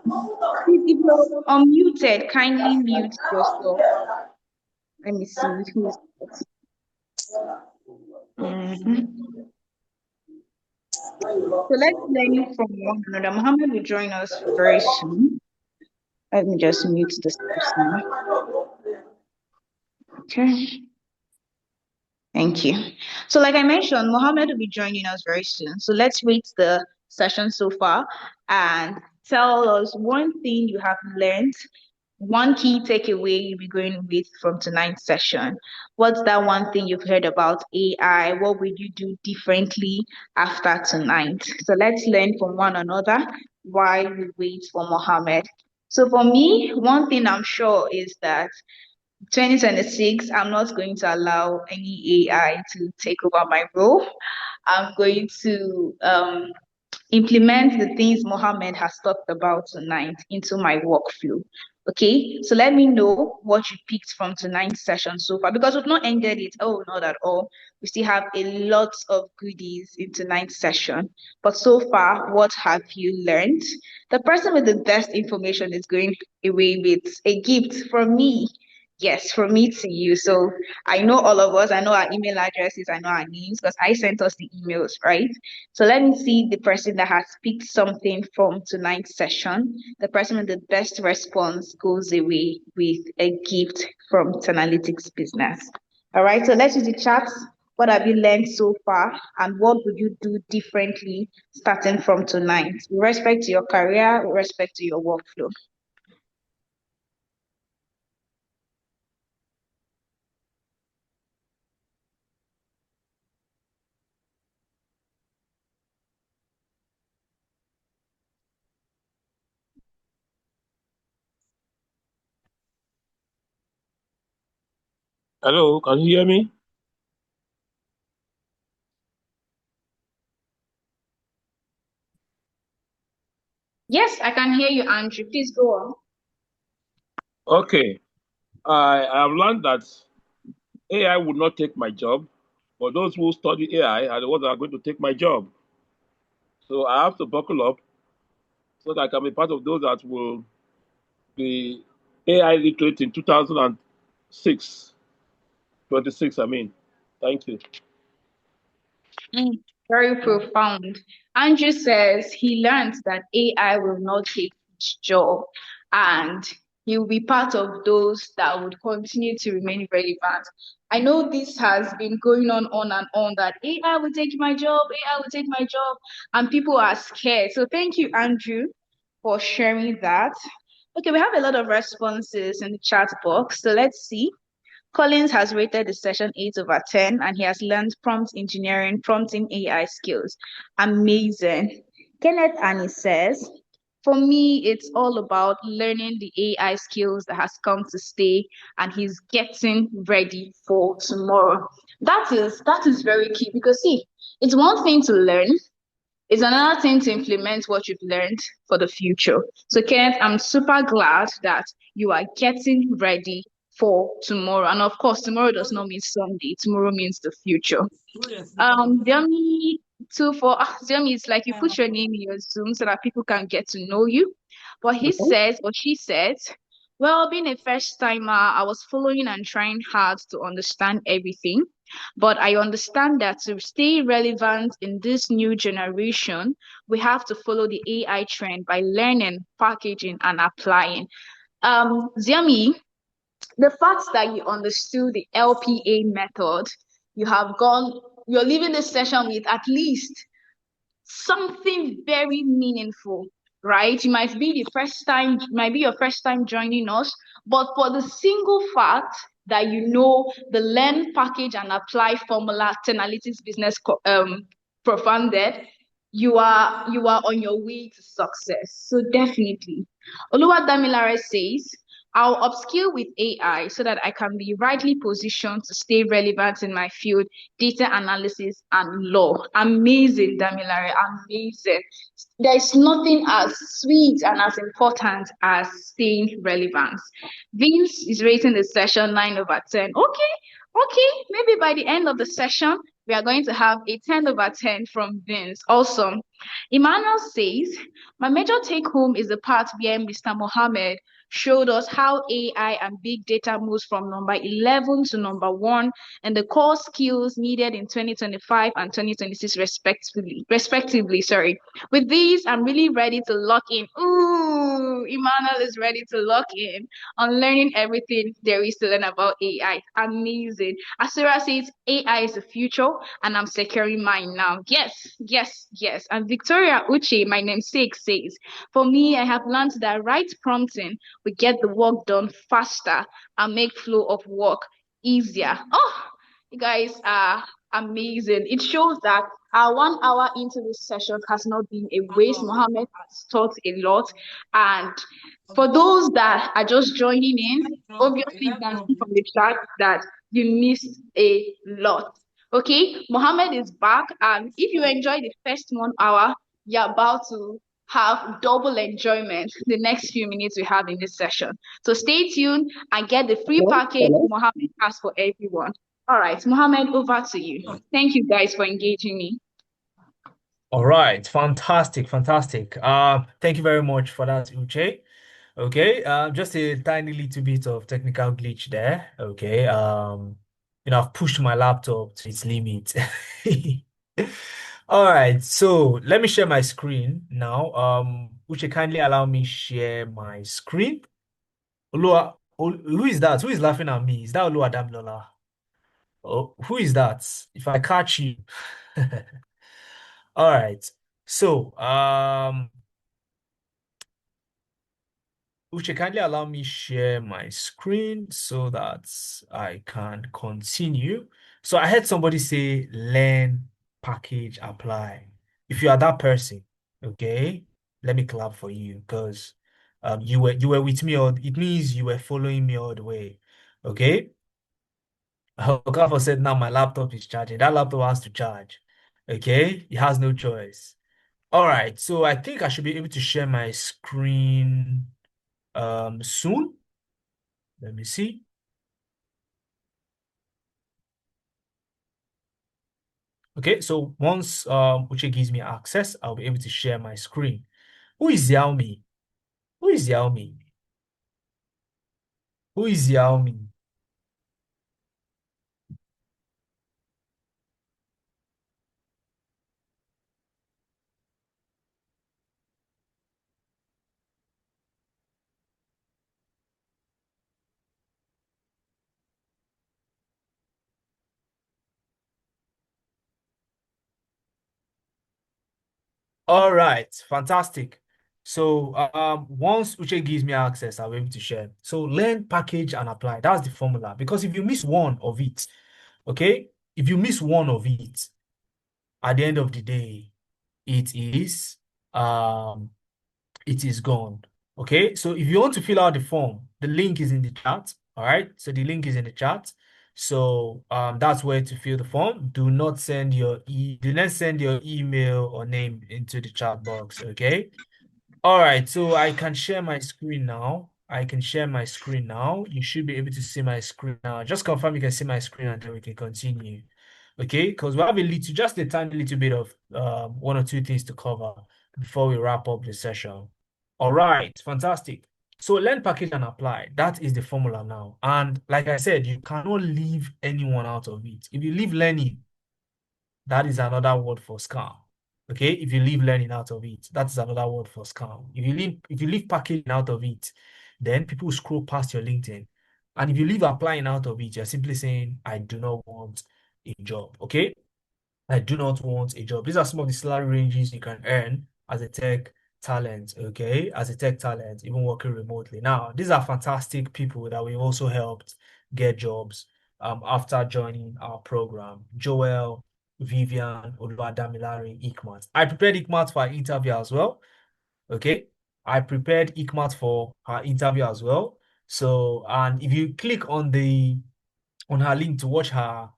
Please, if you're unmuted, kindly mute yourself. Let me see who's that. Mhm. So let's learn from one another. Mohammed will join us very soon. Let me just mute this person. Okay. Thank you. So, like I mentioned, Mohammed will be joining us very soon. So, let's rate the session so far and tell us one thing you have learned, one key takeaway you'll be going with from tonight's session. What's that one thing you've heard about AI? What would you do differently after tonight? So, let's learn from one another while we wait for Mohammed. So, for me, one thing I'm sure is that 2026, I'm not going to allow any AI to take over my role. I'm going to implement the things Mohammed has talked about tonight into my workflow. Okay, so let me know what you picked from tonight's session so far because we've not ended it. Oh, not at all. We still have a lot of goodies in tonight's session. But so far, what have you learned? The person with the best information is going away with a gift from me. Yes, from me to you. So I know all of us, I know our email addresses, I know our names because I sent us the emails, right? So let me see the person that has picked something from tonight's session. The person with the best response goes away with a gift from Analytics Business. All right, so let's use the chat. What have you learned so far, and what would you do differently starting from tonight with respect to your career, with respect to your workflow? Hello, can you hear me? Yes, I can hear you, Andrew. Please go on. Okay. I have learned that AI would not take my job, but those who study AI are the ones that are going to take my job. So I have to buckle up so that I can be part of those that will be AI literate in 2006, 26, I mean. Thank you. Very profound. Andrew says he learned that AI will not take his job and he will be part of those that would continue to remain relevant. I know this has been going on and on that AI will take my job, AI will take my job, and people are scared. So thank you, Andrew, for sharing that. Okay, we have a lot of responses in the chat box. So let's see. Collins has rated the session 8 over 10 and he has learned prompt engineering, prompting AI skills. Amazing. Kenneth Annie says, for me, it's all about learning the AI skills that has come to stay and he's getting ready for tomorrow. That is very key because see, it's one thing to learn, it's another thing to implement what you've learned for the future. So, Kenneth, I'm super glad that you are getting ready for tomorrow. And of course, tomorrow does not mean Sunday. Tomorrow means the future. Demi 24, Demi, it's like you put your name in your Zoom so that people can get to know you. But he says, or she says, well, being a first timer, I was following and trying hard to understand everything. But I understand that to stay relevant in this new generation, we have to follow the AI trend by learning, packaging, and applying. Ziami, the fact that you understood the LPA method, you're leaving this session with at least something very meaningful, right? It might be your first time joining us, but for the single fact that you know the learn, package, and apply formula 10 analytics business profounded, you are on your way to success. So definitely. Oluwadamilare says, I'll upskill with AI so that I can be rightly positioned to stay relevant in my field, data analysis and law. Amazing, Damilare, amazing. There's nothing as sweet and as important as staying relevant. Vince is rating the session 9 over 10. Okay, maybe by the end of the session, we are going to have a 10 over 10 from Vince. Awesome. Emmanuel says, my major take home is the part where Mr. Mohammed showed us how AI and big data moves from number 11 to number 1 and the core skills needed in 2025 and 2026 respectively. Sorry. With these, I'm really ready to lock in. Ooh, Emmanuel is ready to lock in on learning everything there is to learn about AI. Amazing. Asura says AI is the future, and I'm securing mine now. Yes, yes, yes. And Victoria Uche, my namesake, says, for me, I have learned that right prompting will get the work done faster and make flow of work easier. Oh, you guys are amazing. It shows that our 1 hour into this session has not been a waste. Mohammed has taught a lot. And for those that are just joining in, obviously you can see from the chat that you missed a lot. Okay, Mohammed is back. And if you enjoyed the first 1 hour, you're about to have double enjoyment the next few minutes we have in this session. So stay tuned and get the free package Mohammed has for everyone. All right, Mohammed, over to you. Thank you guys for engaging me. All right, fantastic, fantastic. Thank you very much for that, Uche. Okay, just a tiny little bit of technical glitch there. Okay, I've pushed my laptop to its limit. All right, so let me share my screen now. Uche, kindly allow me share my screen. Who is that? Who is laughing at me? Is that Olua Damilola? Oh, who is that? If I catch you. All right. So, Uche, kindly allow me share my screen so that I can continue. So I heard somebody say learn, package, apply. If you are that person, okay, let me clap for you because you were with me all it means you were following me all the way. Okay. Okafor said now my laptop is charging. That laptop has to charge. Okay, it has no choice. All right, so I think I should be able to share my screen soon. Let me see. Okay, so once Uche gives me access, I'll be able to share my screen. Who is Xiaomi? Who is Xiaomi? Who is Xiaomi? All right, fantastic. So once Uche gives me access, I'll be able to share. So learn, package, and apply. That's the formula. Because if you miss one of it, okay, if you miss one of it, at the end of the day, it is um it is gone. Okay, so if you want to fill out the form, the link is in the chat. All right, so the link is in the chat. So that's where to fill the form. Do not send your email or name into the chat box. Okay. All right, so I can share my screen now. I can share my screen now. You should be able to see my screen now. Just confirm you can see my screen and then we can continue. Okay, because we have just a tiny little bit of one or two things to cover before we wrap up the session. All right, fantastic. So learn, package, and apply. That is the formula now. And like I said, you cannot leave anyone out of it. If you leave learning, that is another word for scam. Okay, if you leave learning out of it, that's another word for scam. If you leave packaging out of it, then people will scroll past your LinkedIn. And if you leave applying out of it, you're simply saying, I do not want a job. Okay. I do not want a job. These are some of the salary ranges you can earn as a tech talent, okay? As a tech talent, even working remotely. Now, these are fantastic people that we've also helped get jobs after joining our program. Joel, Vivian, Oluwadamilare, Ikmat. I prepared Ikmat for our interview as well, okay? I prepared Ikmat for her interview as well. So, and if you click on her link to watch her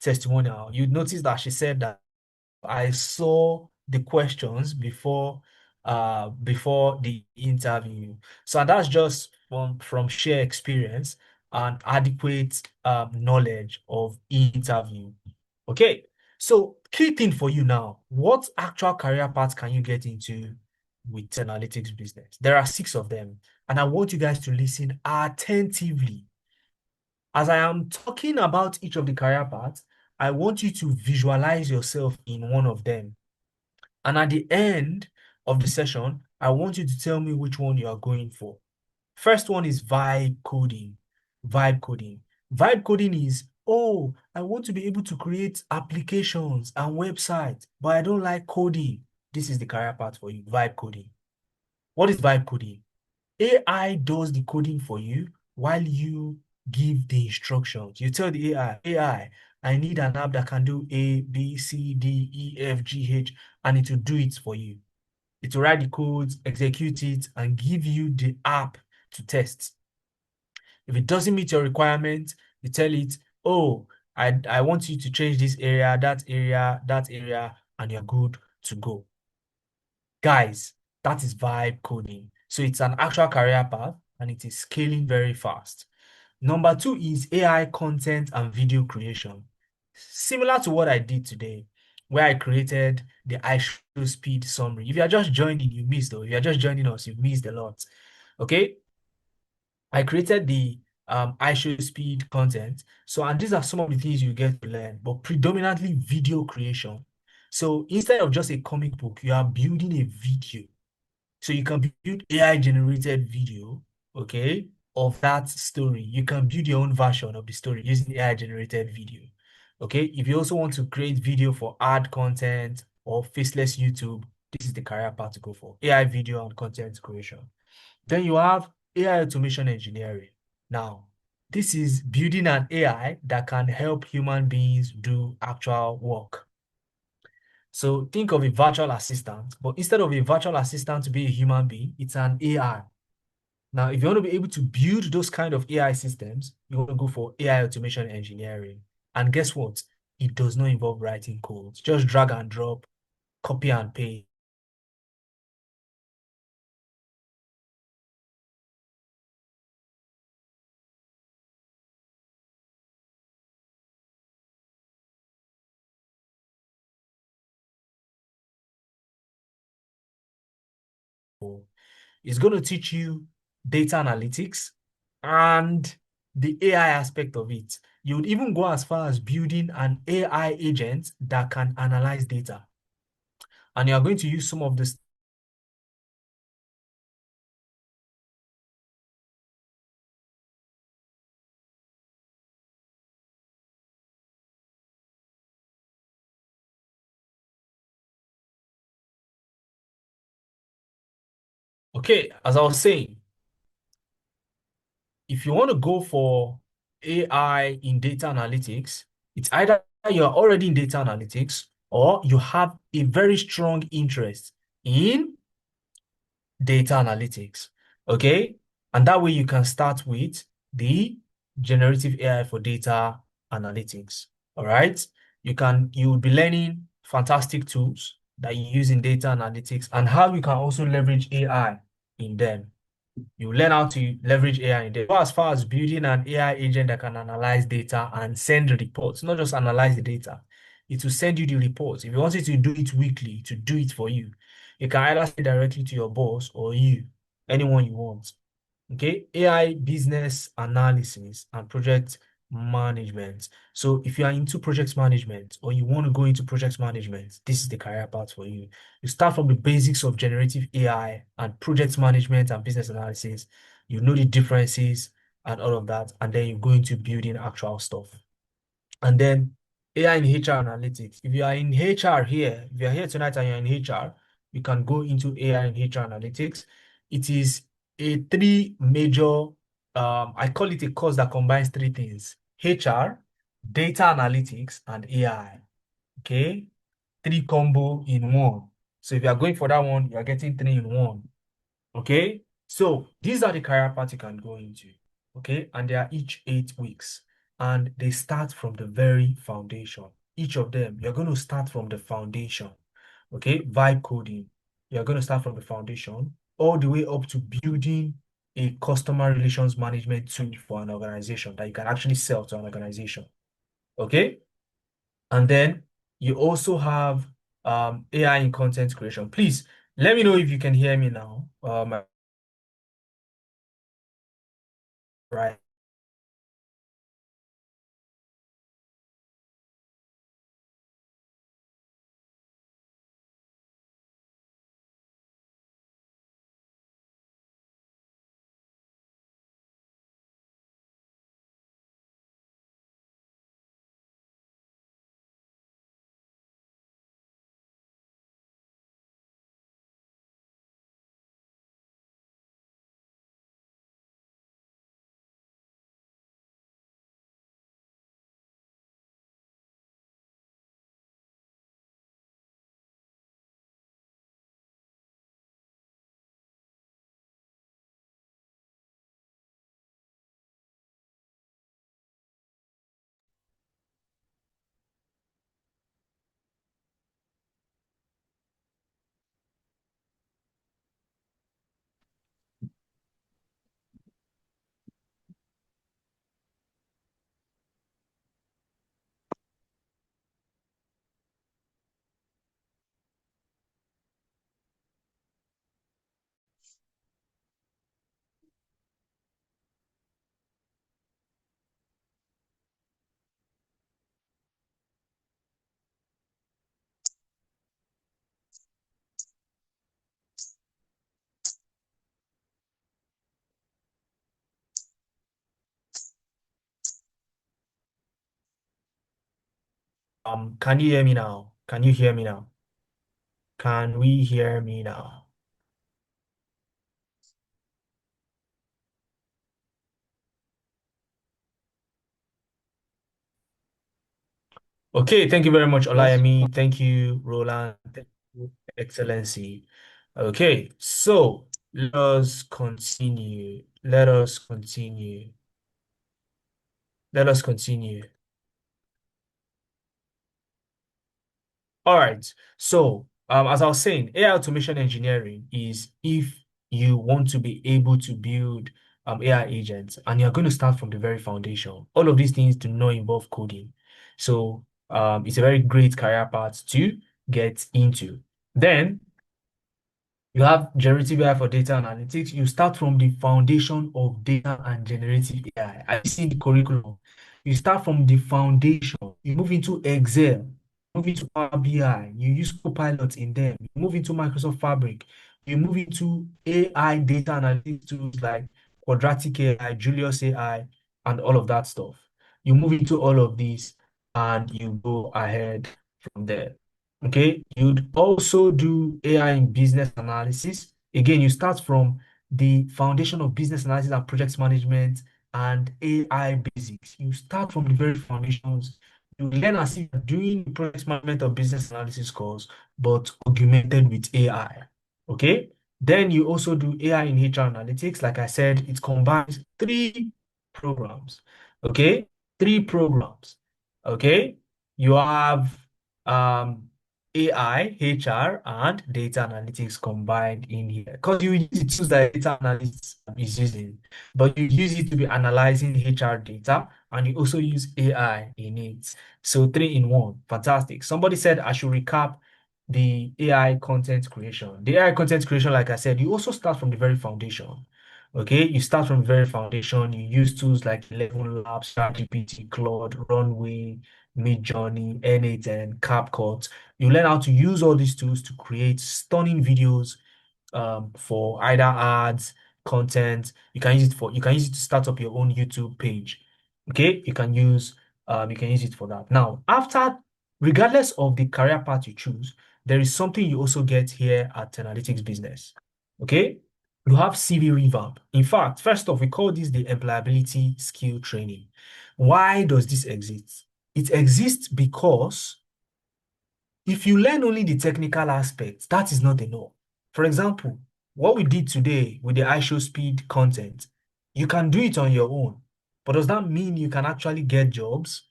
testimonial, you'd notice that she said that I saw the questions before the interview. So that's just from sheer experience and adequate knowledge of interview. Okay. So key thing for you now, what actual career path can you get into with analytics business? There are 6 of them, and I want you guys to listen attentively. As I am talking about each of the career paths, I want you to visualize yourself in one of them. And at the end of the session, I want you to tell me which one you are going for. First one is vibe coding. Vibe coding. Vibe coding is, oh, I want to be able to create applications and websites, but I don't like coding. This is the career path for you, vibe coding. What is vibe coding? AI does the coding for you while you give the instructions. You tell the AI, I need an app that can do A, B, C, D, E, F, G, H, and it will do it for you. It will write the codes, execute it, and give you the app to test. If it doesn't meet your requirement, you tell it, oh, I want you to change this area, that area, and you're good to go. Guys, that is vibe coding. So it's an actual career path and it is scaling very fast. Number two is AI content and video creation. Similar to what I did today, where I created the iShow speed summary. If you are just joining, you missed, though. If you are just joining us, you missed a lot. Okay? I created the iShow speed content. So, and these are some of the things you get to learn, but predominantly video creation. So instead of just a comic book, you are building a video. So you can build AI generated video, okay, of that story. You can build your own version of the story using AI generated video. Okay. If you also want to create video for ad content or faceless YouTube, this is the career path to go for. AI video and content creation. Then you have AI automation engineering. Now, this is building an AI that can help human beings do actual work. So think of a virtual assistant, but instead of a virtual assistant to be a human being, it's an AI. Now, if you want to be able to build those kind of AI systems, you want to go for AI automation engineering. And guess what? It does not involve writing code. Just drag and drop, copy and paste. It's going to teach you data analytics and the AI aspect of it. You would even go as far as building an AI agent that can analyze data. And you are going to use some of this. Okay, as I was saying, if you want to go for AI in data analytics, it's either you're already in data analytics or you have a very strong interest in data analytics. Okay. And that way you can start with the generative AI for data analytics. All right. You will be learning fantastic tools that you use in data analytics and how you can also leverage AI in them. You learn how to leverage AI in there. Go as far as building an AI agent that can analyze data and send reports, not just analyze the data. It will send you the reports. If you want it to do it weekly, to do it for you, you can either say directly to your boss or you, anyone you want. Okay, AI business analysis and project management. So if you are into project management or you want to go into project management, this is the career path for you. You start from the basics of generative AI and project management and business analysis. You know the differences and all of that, and then you go into building actual stuff. And then AI in HR analytics. If you are in HR here, if you're here tonight and you're in HR, you can go into AI in HR analytics. It is a three major, I call it a course that combines three things: HR, data analytics, and AI. Okay, three combo in one. So if you are going for that one, you are getting three in one. Okay, so these are the career paths you can go into. Okay, and they are each 8 weeks, and they start from the very foundation. Each of them, you're going to start from the foundation. Okay, vibe coding, you're going to start from the foundation all the way up to building a customer relations management tool for an organization that you can actually sell to an organization. Okay, and then you also have AI in content creation. Please let me know if you can hear me now. Right. Can you hear me now? Can you hear me now? Can we hear me now? Okay, thank you very much, Yes. Olayemi. Thank you, Roland. Thank you, Excellency. Okay, so let us continue. Let us continue. Let us continue. All right. So, as I was saying, AI automation engineering is if you want to be able to build AI agents and you're going to start from the very foundation. All of these things do not involve coding. So, it's a very great career path to get into. Then, you have generative AI for data analytics. You start from the foundation of data and generative AI. I see the curriculum. You start from the foundation. You move into Excel, move into Power BI. You use Copilot in them. You move into Microsoft Fabric. You move into AI data analytics tools like Quadratic AI, Julius AI, and all of that stuff. You move into all of these and you go ahead from there. Okay, you'd also do AI in business analysis. Again, you start from the foundation of business analysis and project management and AI basics. You start from the very foundations. You learn as if you're doing the project management or business analysis course, but augmented with AI. Okay, then you also do AI in HR analytics. Like I said, it combines three programs. Okay, three programs. Okay, you have um AI, HR, and data analytics combined in here. Because you use the tools that data analysts is using, but you use it to be analyzing HR data, and you also use AI in it. So three in one. Fantastic. Somebody said I should recap the AI content creation. The AI content creation, like I said, you also start from the very foundation. Okay, you start from the very foundation. You use tools like 11 Labs, ChatGPT, Claude, Runway, Midjourney, N8N, CapCut. You learn how to use all these tools to create stunning videos for either ads, content. You can use it to start up your own YouTube page. Okay, you can use it for that. Now, regardless of the career path you choose, there is something you also get here at Analytics Business. Okay, you have CV revamp. In fact, first off, we call this the employability skill training. Why does this exist? It exists because if you learn only the technical aspects, that is not enough. For example, what we did today with the iShowSpeed content, you can do it on your own. But does that mean you can actually get jobs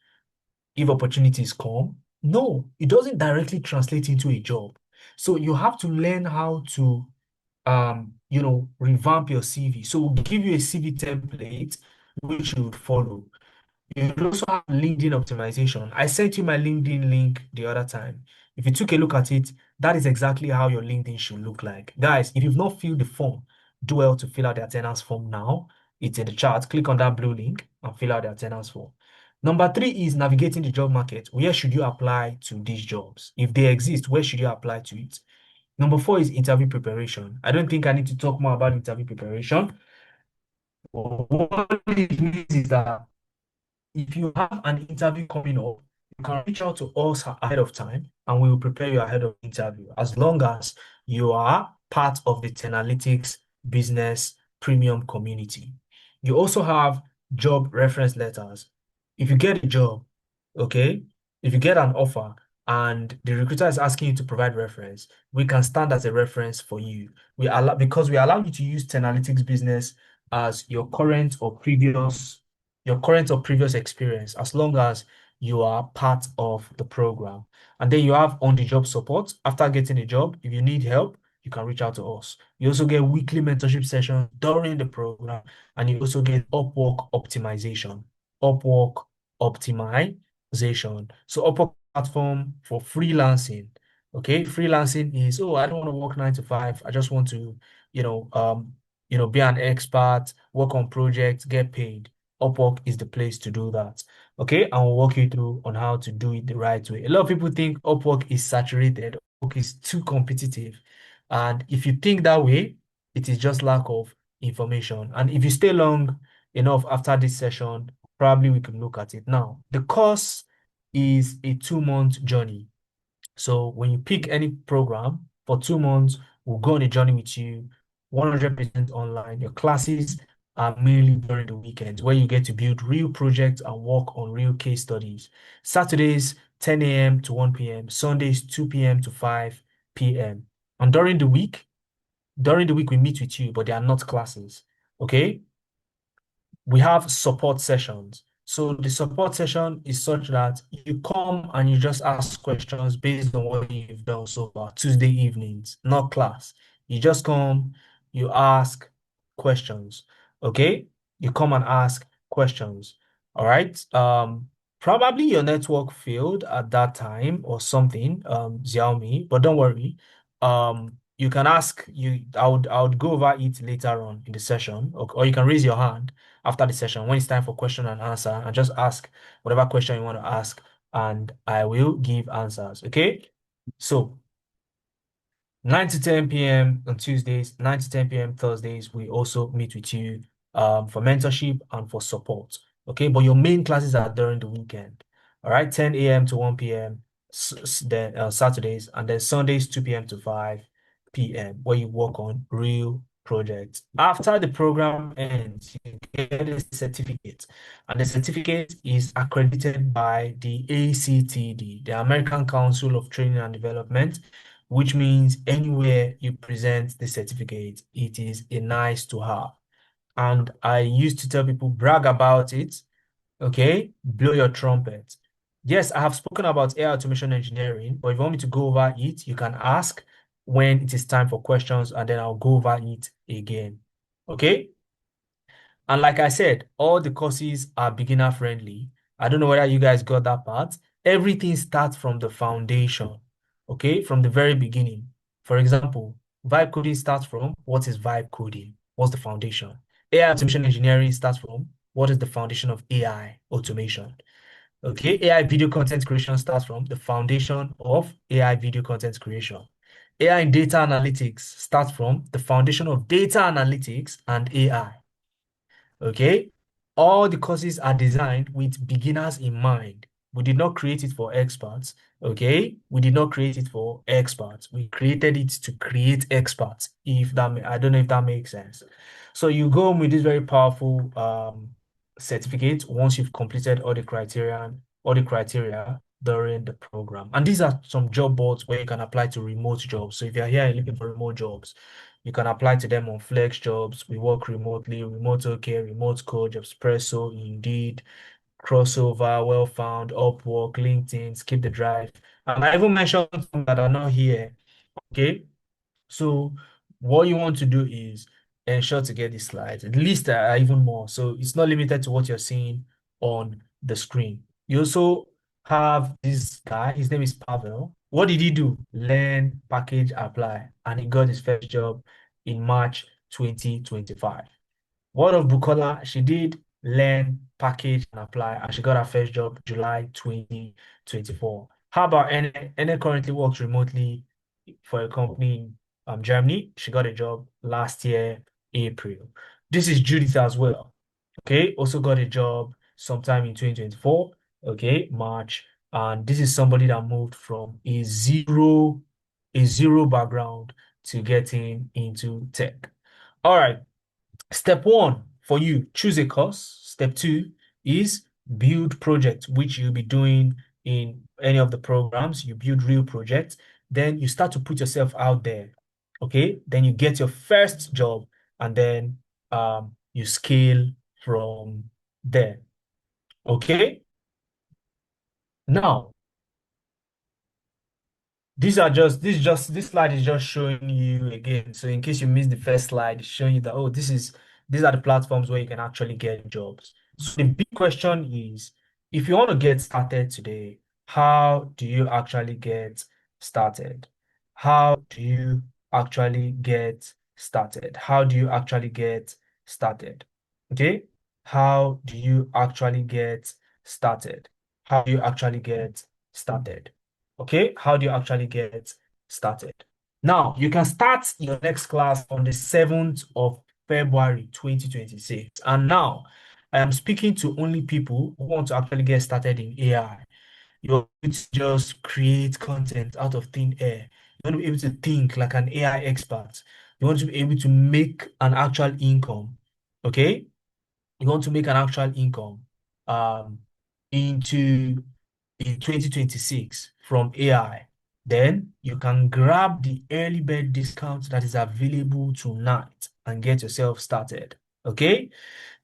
if opportunities come? No, it doesn't directly translate into a job. So you have to learn how to revamp your CV. So we'll give you a CV template which you would follow. You also have LinkedIn optimization. I sent you my LinkedIn link the other time. If you took a look at it, that is exactly how your LinkedIn should look like. Guys, if you've not filled the form, do well to fill out the attendance form now. It's in the chat. Click on that blue link and fill out the attendance form. Number three is navigating the job market. Where should you apply to these jobs? If they exist, where should you apply to it? Number four is interview preparation. I don't think I need to talk more about interview preparation. What it means is that if you have an interview coming up, you can reach out to us ahead of time and we will prepare you ahead of the interview as long as you are part of the Tenalytics business premium community. You also have job reference letters. If you get a job, okay, if you get an offer and the recruiter is asking you to provide reference, we can stand as a reference for you. Because we allow you to use Tenalytics business as your current or previous experience, as long as you are part of the program. And then you have on-the-job support. After getting a job, if you need help, you can reach out to us. You also get weekly mentorship sessions during the program, and you also get Upwork optimization. Upwork optimization. So Upwork platform for freelancing. Okay, freelancing is, oh, I don't want to work 9 to 5. I just want to, be an expert, work on projects, get paid. Upwork is the place to do that. Okay, I will walk you through on how to do it the right way. A lot of people think Upwork is saturated, Upwork is too competitive. And if you think that way, it is just lack of information. And if you stay long enough after this session, probably we can look at it. Now, the course is a 2-month journey. So when you pick any program for 2 months, we'll go on a journey with you, 100% online. Your classes are mainly during the weekends where you get to build real projects and work on real case studies. Saturdays, 10 a.m. to 1 p.m., Sundays, 2 p.m. to 5 p.m. And during the week, we meet with you, but they are not classes. Okay? We have support sessions. So the support session is such that you come and you just ask questions based on what you've done so far, Tuesday evenings, not class. You just come, you ask questions. Okay? You come and ask questions. All right. Probably your network failed at that time or something, Xiaomi, but don't worry. You can ask you, I would go over it later on in the session, or you can raise your hand after the session when it's time for question and answer and just ask whatever question you want to ask and I will give answers. Okay. So 9 to 10 p.m. on Tuesdays, 9 to 10 p.m. Thursdays, we also meet with you for mentorship and for support. Okay, but your main classes are during the weekend. All right, 10 a.m. to 1 p.m. Then Saturdays, and then Sundays, 2 p.m. to 5 p.m., where you work on real projects. After the program ends, you get a certificate, and the certificate is accredited by the ACTD, the American Council of Training and Development, which means anywhere you present the certificate, it is a nice to have. And I used to tell people, brag about it, okay? Blow your trumpet. Yes, I have spoken about AI automation engineering, but if you want me to go over it, you can ask when it is time for questions, and then I'll go over it again. Okay? And like I said, all the courses are beginner friendly. I don't know whether you guys got that part. Everything starts from the foundation, okay, from the very beginning. For example, vibe coding starts from what is vibe coding? What's the foundation? AI automation engineering starts from what is the foundation of AI automation? Okay, AI video content creation starts from the foundation of AI video content creation. AI in data analytics starts from the foundation of data analytics and AI. Okay, all the courses are designed with beginners in mind. We did not create it for experts. Okay, we did not create it for experts. We created it to create experts. If that, I don't know if that makes sense. So you go home with this very powerful certificate once you've completed all the criteria during the program. And these are some job boards where you can apply to remote jobs. So if you're here and looking for remote jobs, you can apply to them on Flex Jobs. We work remotely, Remote OK, Remote Coach, Espresso, Indeed, Crossover, Well Found, Upwork, LinkedIn, Skip the Drive. And I even mentioned some that are not here. Okay. So what you want to do is ensure to get these slides. At least there are even more. So it's not limited to what you're seeing on the screen. You also have this guy, his name is Pavel. What did he do? Learn, package, apply. And he got his first job in March 2025. What of Bukola? She did learn, package, and apply, and she got her first job July 2024. How about Ene? Ene currently works remotely for a company in Germany. She got a job last year, April. This is Judith as well. Okay, also got a job sometime in 2024. Okay, March. And this is somebody that moved from a zero background to getting into tech. All right. Step one for you, choose a course. Step two is build projects, which you'll be doing in any of the programs. You build real projects. Then you start to put yourself out there. Okay. Then you get your first job and then you scale from there. Okay. Now, this slide is just showing you again. So in case you missed the first slide, it's showing you that, oh, these are the platforms where you can actually get jobs. So the big question is, if you want to get started today, how do you actually get started? How do you actually get started? How do you actually get started? Okay? How do you actually get started? How do you actually get started? Okay, how do you actually get started? Now, you can start your next class on the 7th of February 2026. And now, I am speaking to only people who want to actually get started in AI. You're able to just create content out of thin air. You want to be able to think like an AI expert. You want to be able to make an actual income. Okay? You want to make an actual income um into in 2026 from AI, then you can grab the early bird discount that is available tonight and get yourself started. Okay?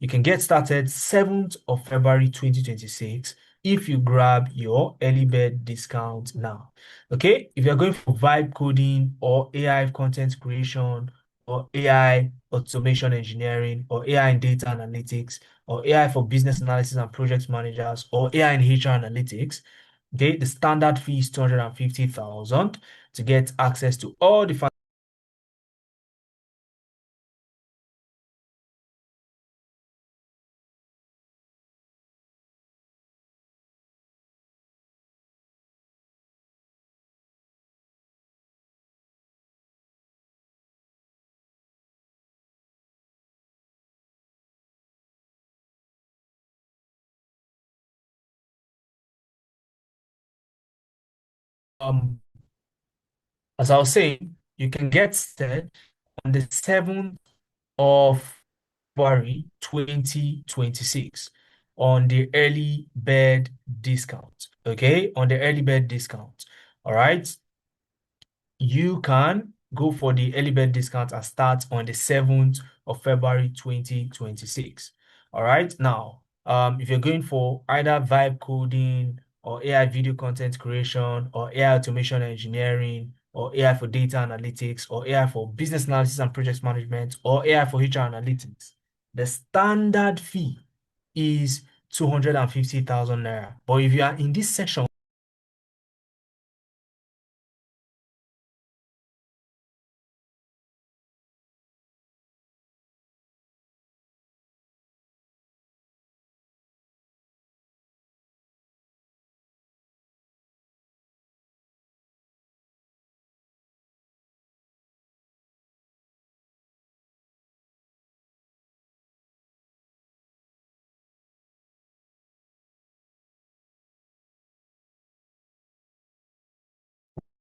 You can get started 7th of February 2026 if you grab your early bird discount now. Okay? If you're going for vibe coding or AI content creation or AI automation engineering or AI and data analytics or AI for business analysis and project managers or AI and HR analytics, okay, the standard fee is 250,000 to get access to all the um as I was saying, you can get started on the 7th of February 2026 on the early bird discount. Okay, on the early bird discount. All right. You can go for the early bird discount and start on the 7th of February 2026. All right. Now, if you're going for either vibe coding or AI video content creation or AI automation engineering or AI for data analytics or AI for business analysis and project management or AI for HR analytics, the standard fee is 250,000 naira. But if you are in this section,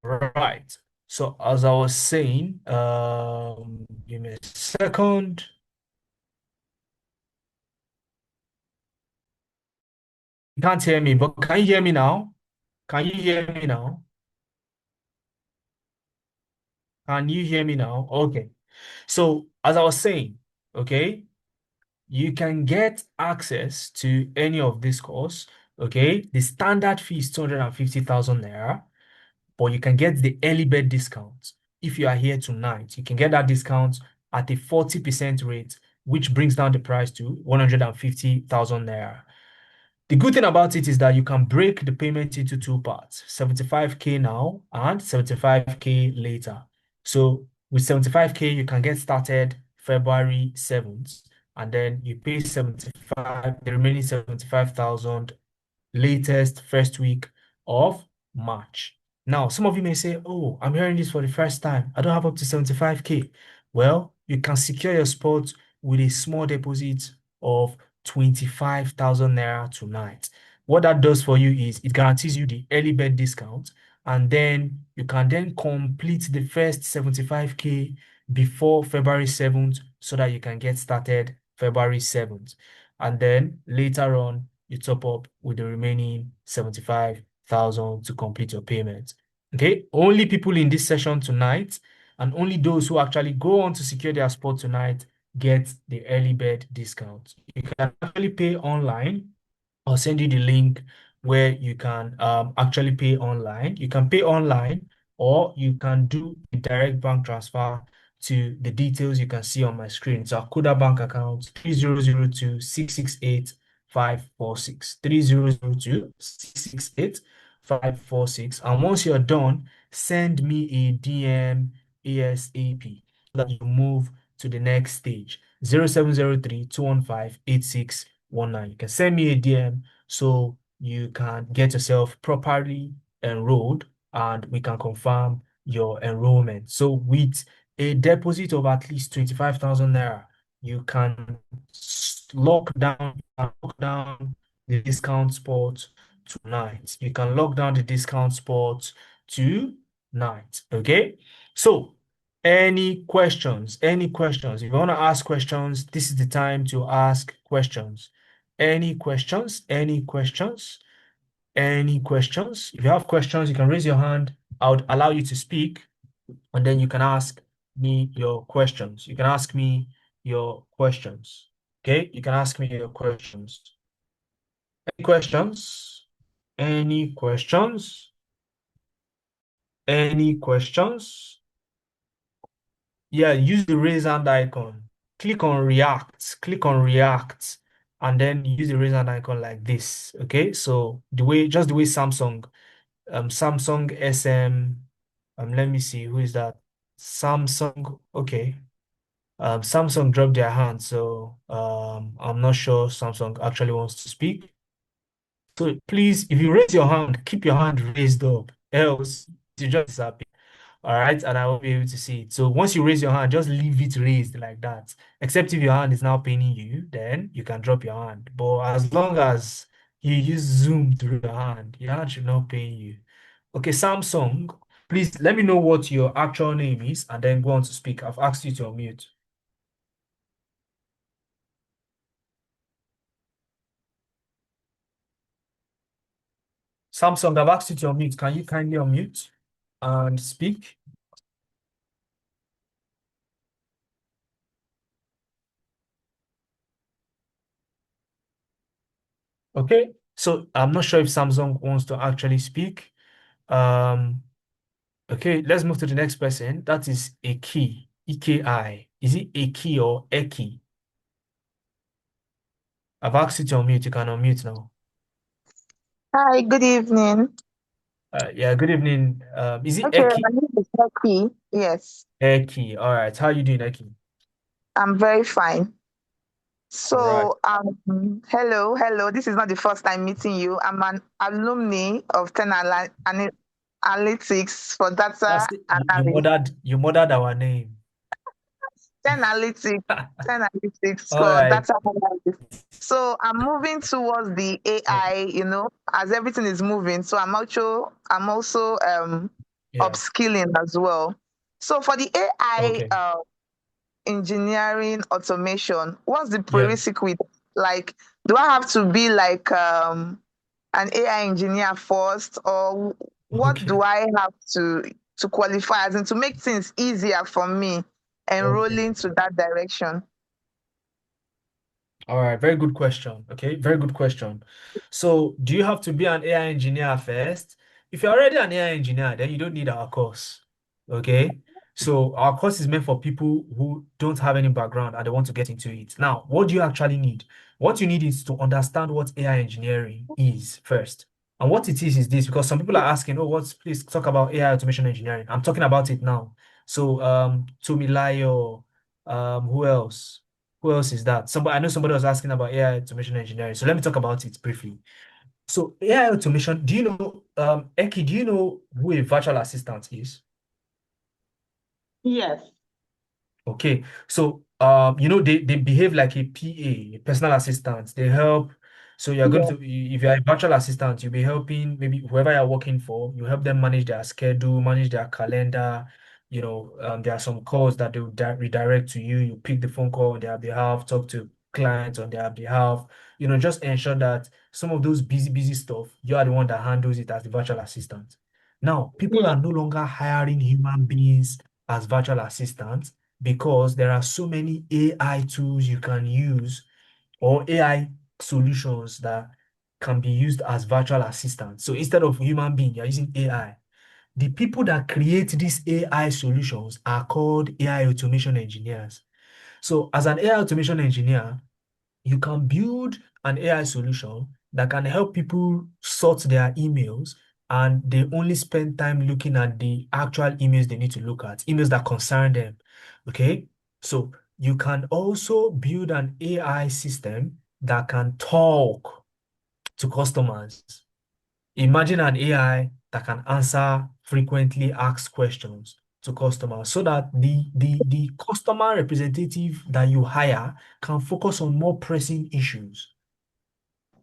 right. So as I was saying, give me a second. You can't hear me, but can you hear me now? Can you hear me now? Can you hear me now? Okay. So as I was saying, okay, you can get access to any of this course. Okay. The standard fee is 250,000 naira, but you can get the early bird discount. If you are here tonight, you can get that discount at a 40% rate, which brings down the price to 150,000 naira. The good thing about it is that you can break the payment into two parts, 75K now and 75K later. So with 75K, you can get started February 7th, and then you pay 75, the remaining 75,000 latest first week of March. Now, some of you may say, oh, I'm hearing this for the first time. I don't have up to 75K. Well, you can secure your spot with a small deposit of 25,000 naira tonight. What that does for you is it guarantees you the early bird discount, and then you can then complete the first 75K before February 7th so that you can get started February 7th. And then later on, you top up with the remaining 75,000 to complete your payment. Okay, only people in this session tonight and only those who actually go on to secure their spot tonight get the early bird discount. You can actually pay online. I'll send you the link where you can actually pay online. You can pay online or you can do a direct bank transfer to the details you can see on my screen. It's our Kuda bank account 3002 668 546 3002 668 546. And once you're done, send me a DM ASAP so that you move to the next stage. 0703 215 8619. You can send me a DM so you can get yourself properly enrolled and we can confirm your enrollment. So with a deposit of at least 25,000 naira, you can lock down the discount spot tonight. You can lock down the discount spot tonight. Okay. So, any questions? Any questions? If you want to ask questions, this is the time to ask questions. Any questions? Any questions? Any questions? If you have questions, you can raise your hand. I would allow you to speak, and then you can ask me your questions. You can ask me your questions. Okay? You can ask me your questions. Any questions? Any questions? Any questions? Yeah, use the raise hand icon. Click on react. Click on react. And then use the raise hand icon like this. Okay. So just the way Samsung SM, let me see, who is that? Samsung. Okay. Samsung dropped their hand. So I'm not sure Samsung actually wants to speak. So please, if you raise your hand, keep your hand raised up. Else you just disappear. All right, and I won't be able to see it. So once you raise your hand, just leave it raised like that. Except if your hand is now paining you, then you can drop your hand. But as long as you use Zoom through your hand should not pain you. Okay, Samsung, please let me know what your actual name is and then go on to speak. I've asked you to unmute. Samsung, I've asked you to unmute. Can you kindly unmute and speak? Okay, so I'm not sure if Samsung wants to actually speak. Um, okay, let's move to the next person. That is Eki, EKI. Is it Eki or Eki? I've asked you to unmute. You can unmute now. Hi, good evening. Yeah, good evening. Is it Okay, Eki? my name is Becky. Yes, Eki. All right. How are you doing, Eki? I'm very fine. All right. So, hello. This is not the first time meeting you. I'm an alumni of Analytics for data That's it. You analysis. murdered our name. 10 Analytics, 10 Analytics All for right. data analysis. So I'm moving towards the Oh, AI, as everything is moving. So I'm also yeah. upskilling as well. So for the AI Okay. engineering automation, what's the Yeah. prerequisite? Like, do I have to be like an AI engineer first, or what Okay. do I have to qualify as in to make things easier for me Okay. enrolling to that direction? All right, very good question. Okay, very good question. So, do you have to be an AI engineer first? If you're already an AI engineer, then you don't need our course. Okay, so our course is meant for people who don't have any background and they want to get into it. Now, what do you actually need? What you need is to understand what AI engineering is first. And what it is this, because some people are asking, oh, please talk about AI automation engineering. I'm talking about it now. So, Tomilayo, who else? Who else is that? I know somebody was asking about AI automation engineering. So let me talk about it briefly. So AI automation, do you know, Eki, do you know who a virtual assistant is? Yes. Okay, so they behave like a PA, a personal assistant. They help. So you're going Yeah. to, if you're a virtual assistant, you'll be helping maybe whoever you're working for. You help them manage their schedule, manage their calendar. There are some calls that they will redirect to you. You pick the phone call on their behalf, talk to clients on their behalf. Just ensure that some of those busy stuff, you are the one that handles it as the virtual assistant. Now, people Yeah. are no longer hiring human beings as virtual assistants because there are so many AI tools you can use or AI solutions that can be used as virtual assistants. So instead of human being, you're using AI. The people that create these AI solutions are called AI automation engineers. So as an AI automation engineer, you can build an AI solution that can help people sort their emails and they only spend time looking at the actual emails they need to look at, emails that concern them. Okay. So you can also build an AI system that can talk to customers. Imagine an AI that can answer frequently asked questions to customers so that the customer representative that you hire can focus on more pressing issues.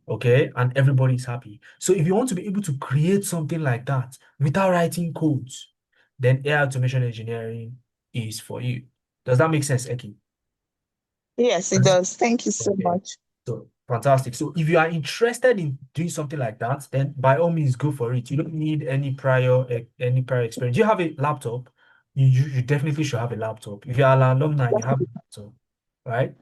okay, and everybody's happy. So if you want to be able to create something like that without writing codes, then AI automation engineering is for you. Does that make sense, Eki? Yes, it does. Thank you so Okay. much. So fantastic. So if you are interested in doing something like that, then by all means go for it. You don't need any prior experience. Do you have a laptop? You definitely should have a laptop. If you are an alumni, you have a laptop, right?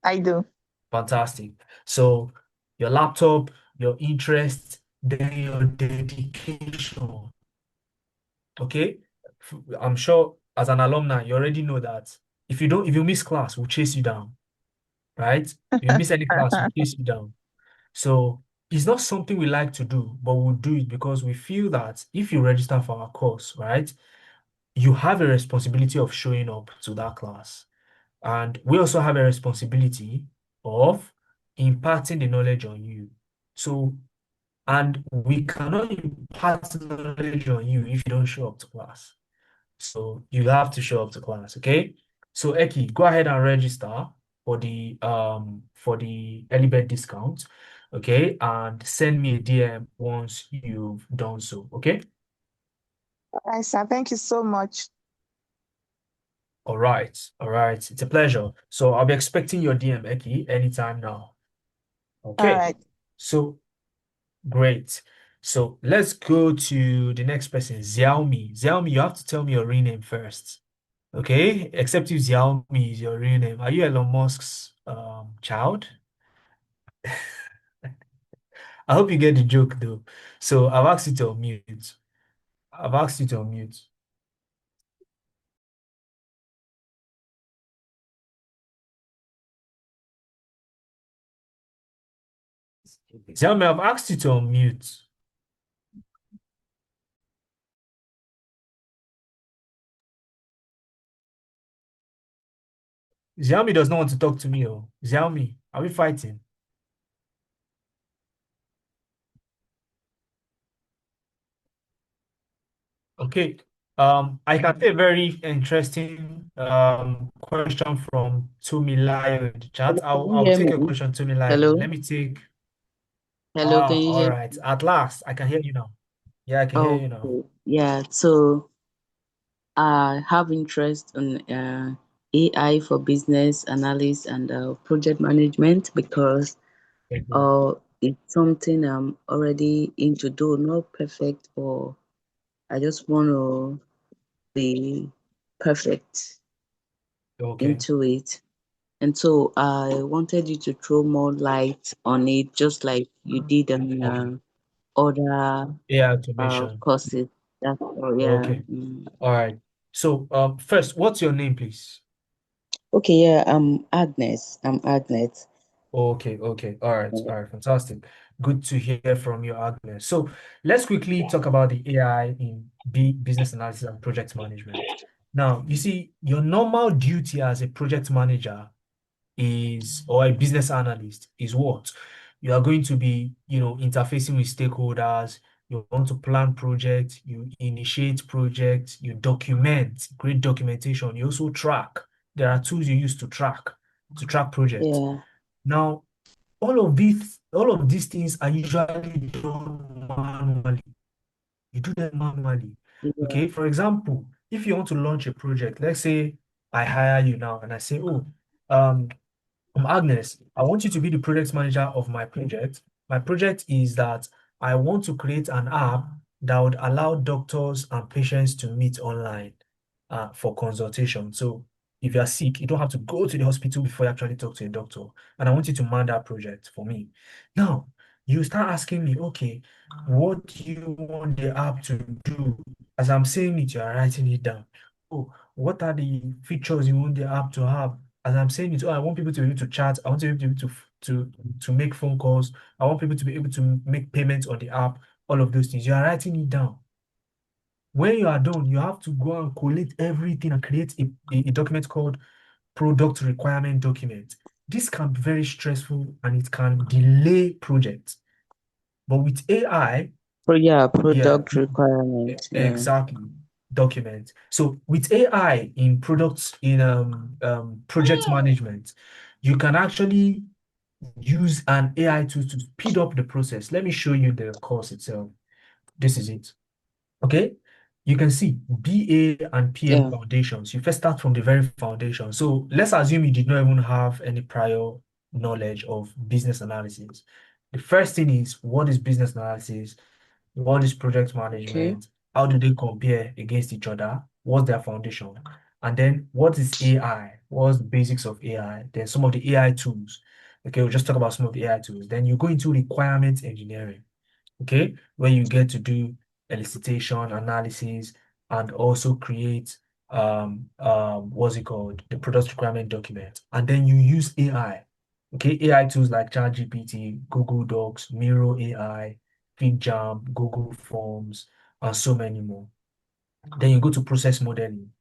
I do. Fantastic. So your laptop, your interest, then your dedication. Okay? I'm sure as an alumni, you already know that if you miss class, we'll chase you down, right? If you miss any class, we'll chase you down. So it's not something we like to do, but we'll do it because we feel that if you register for our course, right, you have a responsibility of showing up to that class. And we also have a responsibility of imparting the knowledge on you. So, and we cannot impart the knowledge on you if you don't show up to class. So you have to show up to class, okay? So Eki, go ahead and register for the early bird discount, okay? And send me a DM once you've done so, okay? All right, sir. Thank you so much. All right, all right. It's a pleasure. So I'll be expecting your DM, Eki, anytime now. All Okay. right. So great. So let's go to the next person, Xiaomi. Xiaomi, you have to tell me your real name first. Okay, except if Xiaomi is your real name. Are you Elon Musk's child? I hope you get the joke though. So I've asked you to unmute. I've asked you to unmute. Xiaomi, I've asked you to unmute. Xiaomi does not want to talk to me. Oh, Xiaomi, are we fighting? Okay. I can see a very interesting question from Tumilayo in the chat. Can you I'll hear take your me? question, Tumilayo. Hello? Let me take. Hello, can Ah, you all hear right. me? At last, I can hear you now. Yeah, I can hear you now. Okay. Yeah, so I have interest in AI for business analysis and project management because Okay. it's something I'm already into, though not perfect, but I just want to be perfect Okay. into it. And so I wanted you to throw more light on it, just like you did on Okay. other AI automation. courses. That's all, yeah. Okay. All right. So, first, what's your name, please? Okay, yeah, I'm Agnes. I'm Agnes. Okay. Okay. All right. All right. Fantastic. Good to hear from you, Agnes. So, let's quickly talk about the AI in business analysis and project management. Now, you see, your normal duty as a project manager is, or a business analyst is what? You are going to be, interfacing with stakeholders. You want to plan projects, you initiate projects, you document, great documentation. You also track. There are tools you use to track projects. Yeah, Now, all of these things are usually done manually. You do them manually. yeah, Okay. For example, if you want to launch a project, let's say I hire you now and I say, oh, um, Agnes, I want you to be the project manager of my project. My project is that I want to create an app that would allow doctors and patients to meet online for consultation. So if you're sick, you don't have to go to the hospital before you actually talk to a doctor. And I want you to man that project for me. Now, you start asking me, okay, what do you want the app to do? As I'm saying it, you are writing it down. Oh, what are the features you want the app to have? As I'm saying it, oh, I want people to be able to chat. I want people to be able to make phone calls. I want people to be able to make payments on the app. All of those things. You are writing it down. When you are done, you have to go and collate everything and create a document called product requirement document. This can be very stressful and it can delay projects. But with AI, yeah, yeah, product requirement. Yeah, exactly. Document. So with AI in project management, you can actually use an AI tool to speed up the process. Let me show you the course itself. This is it. Okay, you can see BA and PM Yeah. foundations. You first start from the very foundation. So let's assume you did not even have any prior knowledge of business analysis. The first thing is, what is business analysis? What is project Okay. management? How do they compare against each other? What's their foundation? And then what is AI? What's the basics of AI? Then some of the AI tools. Okay, we'll just talk about some of the AI tools. Then you go into requirements engineering, okay, where you get to do elicitation analysis and also create what's it called, the product requirement document, and then you use AI, okay, AI tools like ChatGPT, Google Docs, Miro AI, FeedJam, Google Forms, and so many more. Then you go to process modeling.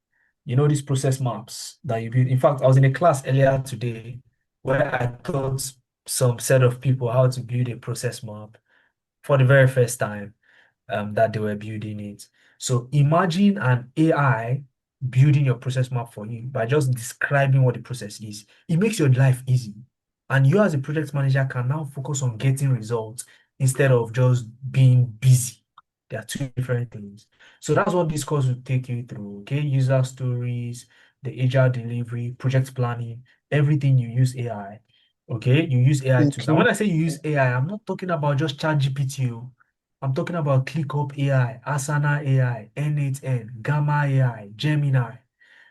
You know these process maps that you build. In fact, I was in a class earlier today where I taught some set of people how to build a process map for the very first time that they were building it. So imagine an AI building your process map for you by just describing what the process is. It makes your life easy. And you as a project manager can now focus on getting results instead of just being busy. They are two different things. So that's what this course will take you through. Okay, user stories, the agile delivery, project planning, everything you use AI. Okay, you use AI tools. And Okay. when I say you use AI, I'm not talking about just ChatGPT. Oh. I'm talking about ClickUp AI, Asana AI, N8N, Gamma AI, Gemini.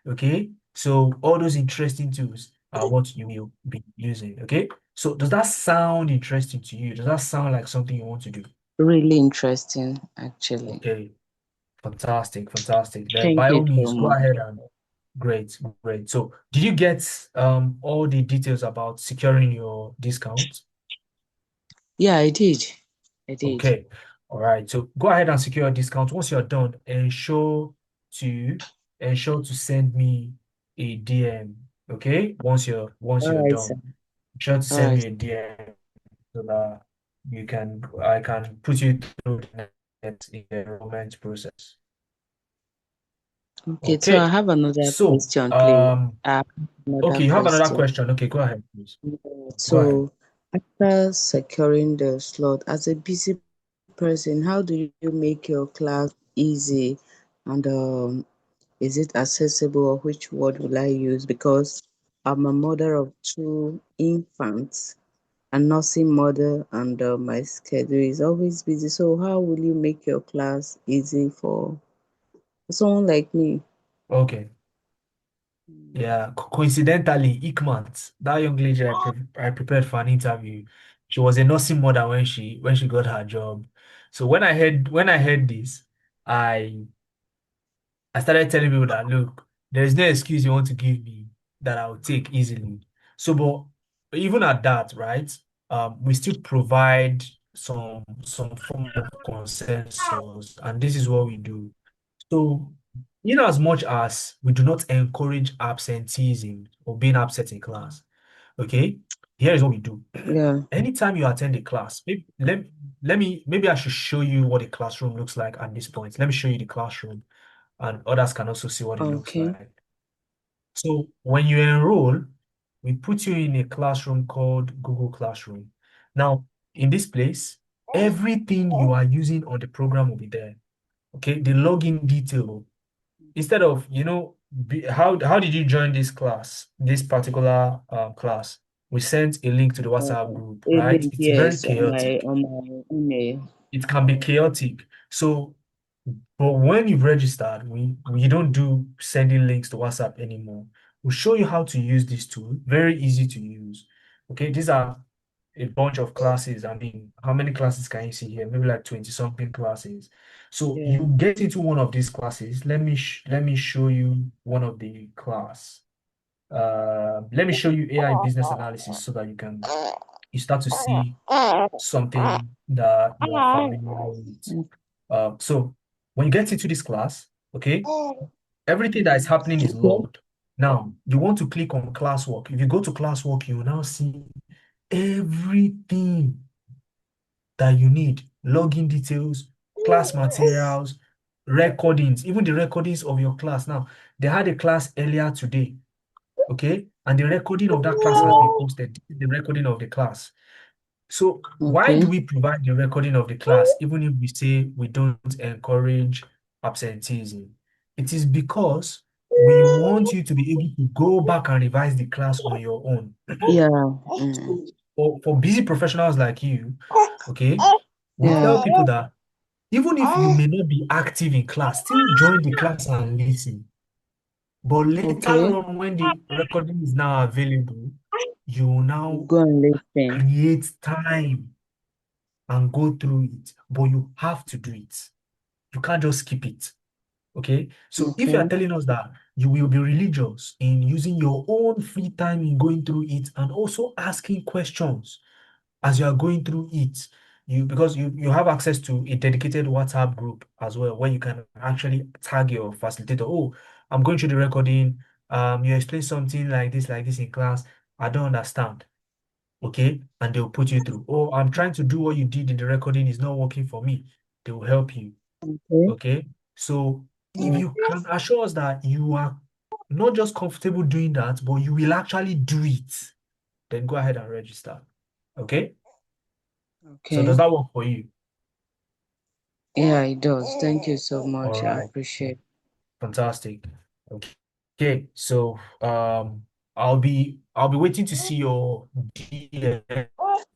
Okay, so all those interesting tools are what you will be using. Okay, so does that sound interesting to you? Does that sound like something you want to do? Really interesting, actually. Okay, fantastic, fantastic. Then Thank by you all so means, go much. ahead and great, great. So did you get all the details about securing your discount? Yeah, I did. I did. Okay. All right. So go ahead and secure a discount. Once you're done, to ensure to send me a DM. Okay. Once All you're right, sir. done, ensure to All send right. me a DM so that I can put you through the next enrollment process. Okay, so I Okay. have another So question, please. I have okay, another you have another question. question. Okay, go ahead, please. Go ahead. So, after securing the slot, as a busy person, how do you make your class easy? And is it accessible, or which word will I use? Because I'm a mother of two infants, a nursing mother, and my schedule is always busy. So, how will you make your class easy for someone like me? Okay. Yeah, coincidentally, Ikmat, that young lady I prepared for an interview, she was a nursing mother when she got her job. So when I heard this, I I started telling people that look, there is no excuse you want to give me that I'll take easily. So, but even at that, right? We still provide some form of consensus, and this is what we do. So, in as much as we do not encourage absenteeism or being absent in class, okay, here is what we do. Yeah, Anytime you attend a class, maybe I should show you what a classroom looks like at this point. Let me show you the classroom, and others can also see what it looks okay. like. So when you enroll, we put you in a classroom called Google Classroom. Now, in this place, everything you are using on the program will be there. Okay, the login detail. Instead of, how did you join this class, this particular class? We sent a link to the WhatsApp group, A right? link, It's very yes, on my chaotic. email. It can be chaotic. So, but when you've registered, we don't do sending links to WhatsApp anymore. We'll show you how to use this tool. Very easy to use. Okay, these are a bunch of classes. I mean, how many classes can you see here? Maybe like 20 something classes. So Yeah. you get into one of these classes. Let me show you one of the class. Let me show you AI business analysis so that you start to see something that you are familiar with. Mm. So when you get into this class, okay, everything that is happening is Okay. logged. Now you want to click on classwork. If you go to classwork, you will now see everything that you need: login details, class materials, recordings, even the recordings of your class. Now, they had a class earlier today, okay? and the recording of that class has been posted, the recording of the class. So why Okay. do we provide the recording of the class, even if we say we don't encourage absenteeism? It is because we want you to be able to go back and revise the class on your own. Yeah. So for busy professionals like you, okay, we Yeah. tell people that even if you may not be active in class, still join the class and listen. But later Okay. on, when the recording is now available, you will You now go and listen. create time and go through it. But you have to do it. You can't just skip it. Okay? So if you are Okay. telling us that you will be religious in using your own free time in going through it and also asking questions as you are going through it, because you have access to a dedicated WhatsApp group as well, where you can actually tag your facilitator. Oh, I'm going through the recording. You explain something like this in class. I don't understand. Okay, and they'll put you through. Oh, I'm trying to do what you did in the recording is not working for me. They will help you. Okay. Okay, so if Yeah. you can assure us that you are not just comfortable doing that, but you will actually do it, then go ahead and register. Okay, so does Okay. that work for you? Yeah, it does. Thank you so All much. I right, appreciate. fantastic. Okay, so I'll be waiting to see your DM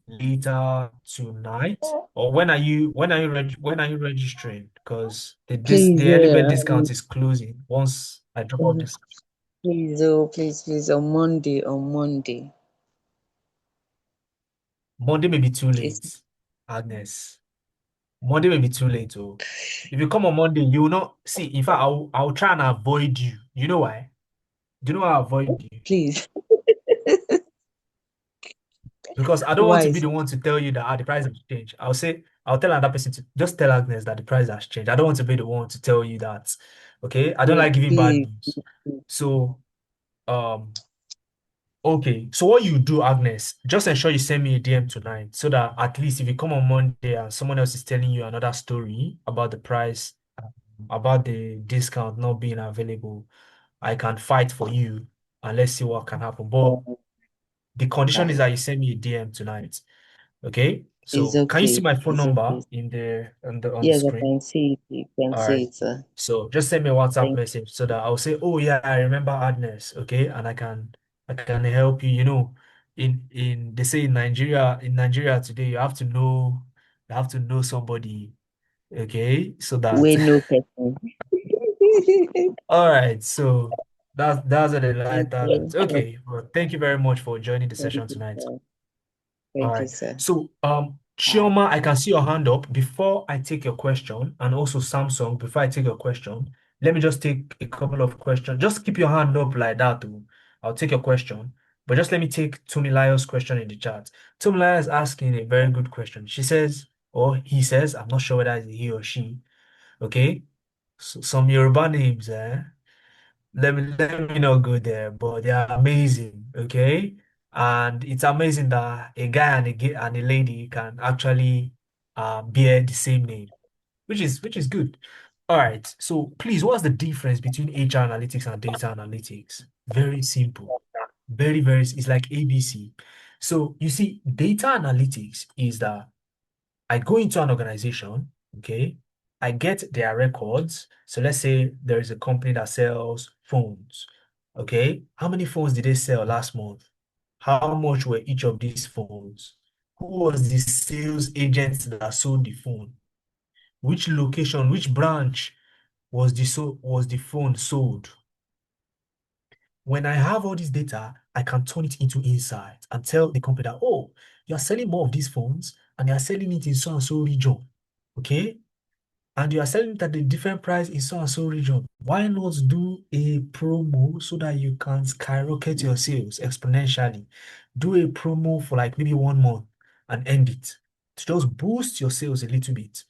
later tonight. Or when are you registering? Because Please, the early bird discount is closing once I drop off this. please, oh, please, on Monday, on Monday. Monday may be too It's late, Agnes. Monday may be too late. Oh, if you come on Monday, you will not see. In fact, I'll try and avoid you. You know why? Do you know why I avoid you? please. Because I don't want Why to be is the one to tell you that the price has changed. I'll tell another person to just tell Agnes that the price has changed. I don't want to be the one to tell you that. Okay? I don't no, like giving bad please. news. So, um, okay. So what you do, Agnes, just ensure you send me a DM tonight so that at least if you come on Monday and someone else is telling you another story about the price, about the discount not being available, I can fight for you and let's see what can happen. But the condition is Right. that you send me a DM tonight. Okay, It's so can you see okay. my phone It's number okay. in the on the Yes, I screen? can see it. You can All see right. it, sir. So just send me a WhatsApp Thank message so that I'll say, oh yeah, I remember Agnes, okay, and I can help you. In they say in Nigeria today, you have to know somebody, okay, so you. We that no person. all right. So that's the Thank lighter note. you. Okay, well, thank you very much for joining the Thank session you, tonight. sir. All Thank you, right. sir. So, Bye. Chioma, I can see your hand up. Before I take your question, and also Samsung, before I take your question, let me just take a couple of questions. Just keep your hand up like that. Oh. I'll take your question. But just let me take Tomilayo's question in the chat. Tomilayo is asking a very good question. She says, or he says, I'm not sure whether it's he or she. Okay. So, some Yoruba names, let me not go there, but they are amazing, okay? And it's amazing that a guy and a lady can actually bear the same name, which is good. All right. So please, what's the difference between HR analytics and data analytics? Very simple. Very, very, it's like ABC. So you see, data analytics is that I go into an organization, okay? I get their records. So let's say there is a company that sells phones, okay? How many phones did they sell last month? How much were each of these phones? Who was the sales agent that sold the phone? Which location, which branch was the phone sold? When I have all this data, I can turn it into insight and tell the company that, oh, you are selling more of these phones and you are selling it in so and so region. Okay? And you are selling it at a different price in so and so region. Why not do a promo so that you can skyrocket your sales exponentially? Do a promo for like maybe 1 month and end it to just boost your sales a little bit.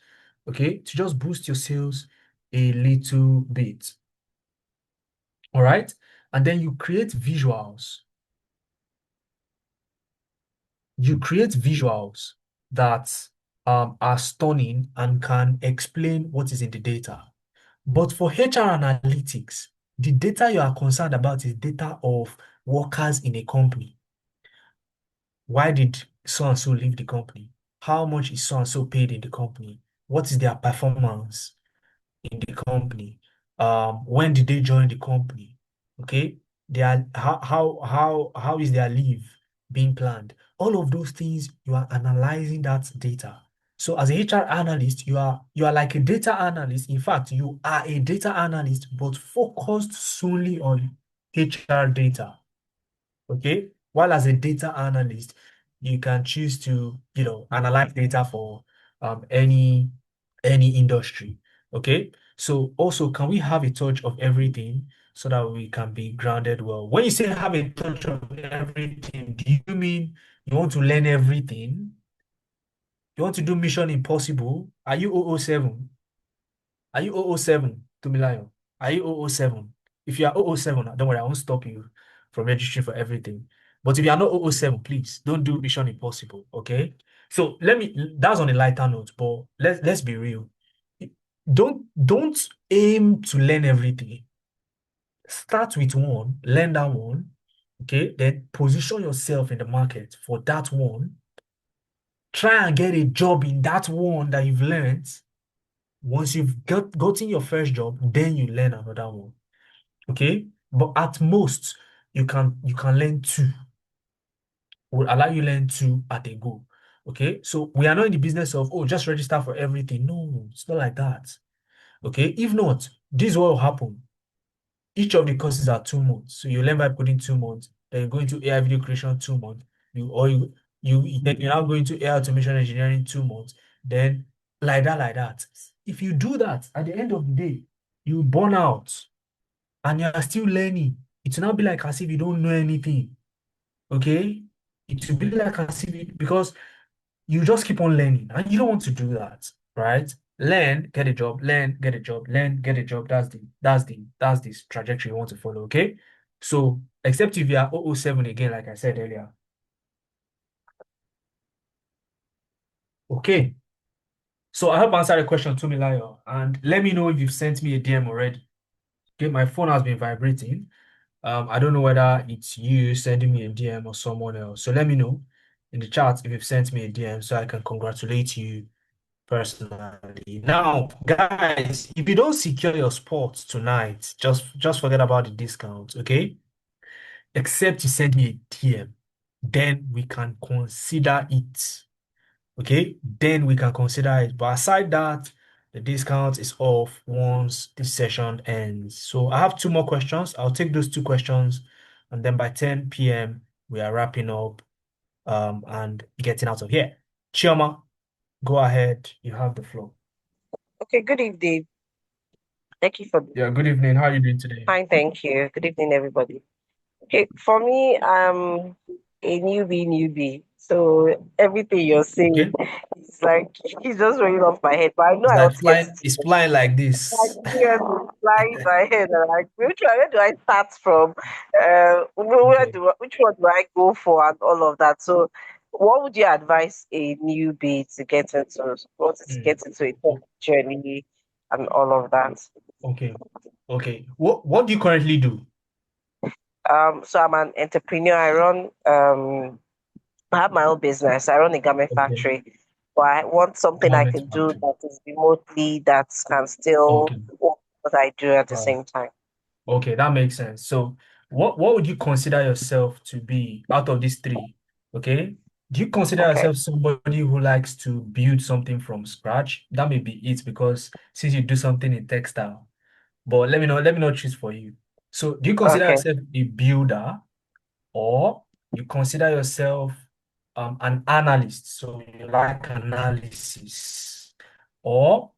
Okay? To just boost your sales a little bit. All right? And then you create visuals. You create visuals that are stunning and can explain what is in the data. But for HR analytics, The data you are concerned about is data of workers in a company. Why did so and so leave the company? How much is so and so paid in the company? What is their performance in the company? When did they join the company? Okay, how is their leave being planned? All of those things, you are analyzing that data. So as a HR analyst, you are like a data analyst. In fact, you are a data analyst, but focused solely on HR data. Okay. While as a data analyst, you can choose to, analyze data for any industry. Okay. So also, can we have a touch of everything so that we can be grounded well? When you say have a touch of everything, do you mean you want to learn everything? You want to do Mission Impossible? Are you 007? Are you 007, Tumilayo? Are you 007? If you are 007, don't worry, I won't stop you from registering for everything. But if you are not 007, please don't do Mission Impossible, okay? So that's on a lighter note, but let's be real. Don't aim to learn everything. Start with one, learn that one, okay? Then position yourself in the market for that one. Try and get a job in that one that you've learned. Once you've gotten your first job, then you learn another one. Okay? But at most, you can learn two. Will allow you learn two at a go. Okay? So we are not in the business of just register for everything. No, it's not like that. Okay? If not, this is what will happen. Each of the courses are 2 months. So you learn by putting 2 months, then you go into AI video creation 2 months. Then you're now going to AI automation engineering 2 months. Then like that. If you do that, at the end of the day, you burn out and you are still learning. It will not be like as if you don't know anything. Okay? It will be like as if because you just keep on learning and you don't want to do that, right? Learn, get a job, learn, get a job, learn, get a job. That's the trajectory you want to follow, okay? So except if you are 007 again, like I said earlier. Okay. So I hope I answered the question to me, Layo. And let me know if you've sent me a DM already. Okay, my phone has been vibrating. I don't know whether it's you sending me a DM or someone else. So let me know in the chat if you've sent me a DM so I can congratulate you personally. Now, guys, if you don't secure your spot tonight, just forget about the discount, okay? Except you send me a DM, then we can consider it. Okay, then we can consider it. But aside that, the discount is off once this session ends. So I have two more questions. I'll take those two questions, and then by 10 p.m. we are wrapping up and getting out of here. Chioma, go ahead. You have the floor. Okay, good evening. Thank you for the Yeah, good evening. How are you doing today? fine. Thank you. Good evening, everybody. Okay, for me, I'm a newbie. So everything you're saying Okay. is like it's just rolling off my head. But I know It's I like ought to get flying, it. it's flying like Like this. yes, it's flying in my head. I'm like, where do I start from? Okay. Which one do I go for, and all of that. So, what would you advise a newbie to get into? Want to Mm. get into a tech journey and all of that? Okay. Okay. What do you currently do? So I'm an entrepreneur. I have my own business. I run a garment Okay. factory, but I want something I Garment can do factory. that is remotely that can still Okay. work what I do at the Right. same time. Okay, that makes sense. So what would you consider yourself to be out of these three? Okay. Do you consider Okay. yourself somebody who likes to build something from scratch? That may be it because since you do something in textile, but let me not choose for you. So do you consider Okay. yourself a builder or you consider yourself an analyst? So you like analysis, or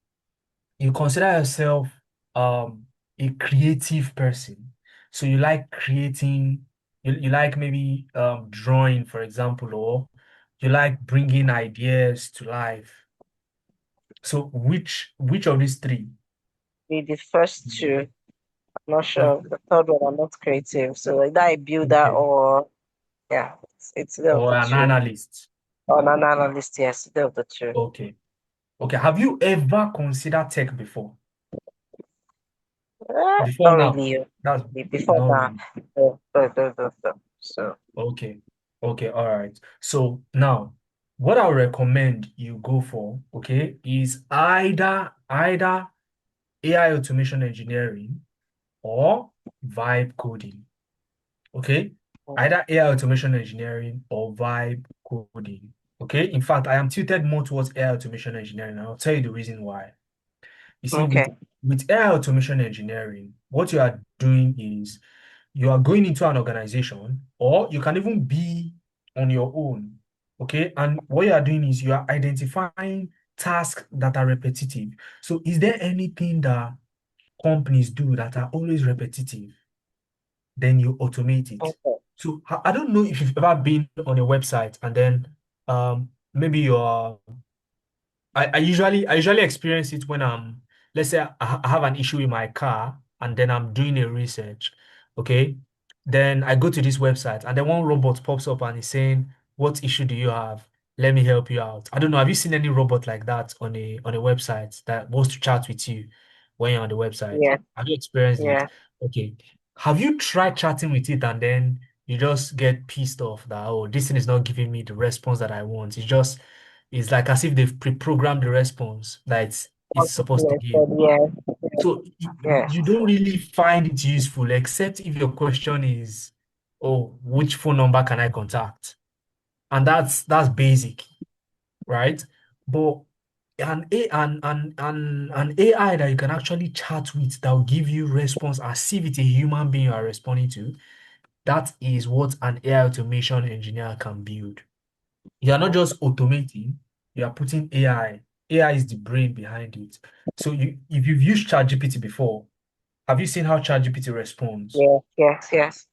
you consider yourself a creative person. So you like creating, you like maybe drawing, for example, or you like bringing ideas to life. So which of these three? With the first two, I'm not Uh, sure. The third one, I'm not creative. So either a builder okay. or yeah, it's either of Or the an two. analyst. Or an analyst, yes, either of the two. Okay. Okay. Have you ever considered tech before? Before Not now. really. That's Before not that, really. so Okay. Okay, all right. So now what I would recommend you go for, okay, is either AI automation engineering or vibe coding. Okay. Either AI automation engineering or vibe coding. Okay. In fact, I am tilted more towards AI automation engineering, and I'll tell you the reason why. You see, with okay, with AI automation engineering, what you are doing is you are going into an organization, or you can even be on your own. Okay. And what you are doing is you are identifying tasks that are repetitive. So, is there anything that companies do that are always repetitive? Then you automate it. okay, So I don't know if you've ever been on a website and then maybe you're I usually experience it when let's say I have an issue with my car and then I'm doing a research, okay? Then I go to this website and then one robot pops up and is saying, "What issue do you have? Let me help you out." I don't know. Have you seen any robot like that on a website that wants to chat with you when you're on the website? yeah, Have you experienced it? yeah. Okay. Have you tried chatting with it and then you just get pissed off that, oh, this thing is not giving me the response that I want? It's like as if they've pre-programmed the response that it's supposed to give. Yes, So yes, you don't really find it useful except if your question is, oh, which phone number can I contact? And that's basic, right? But an AI that you can actually chat with that will give you response as if it's a human being you are responding to, that is what an AI automation engineer can build. You are not just automating, you are putting AI. AI is the brain behind it. So if you've used ChatGPT before, have you seen how ChatGPT responds? yes, yes, yes.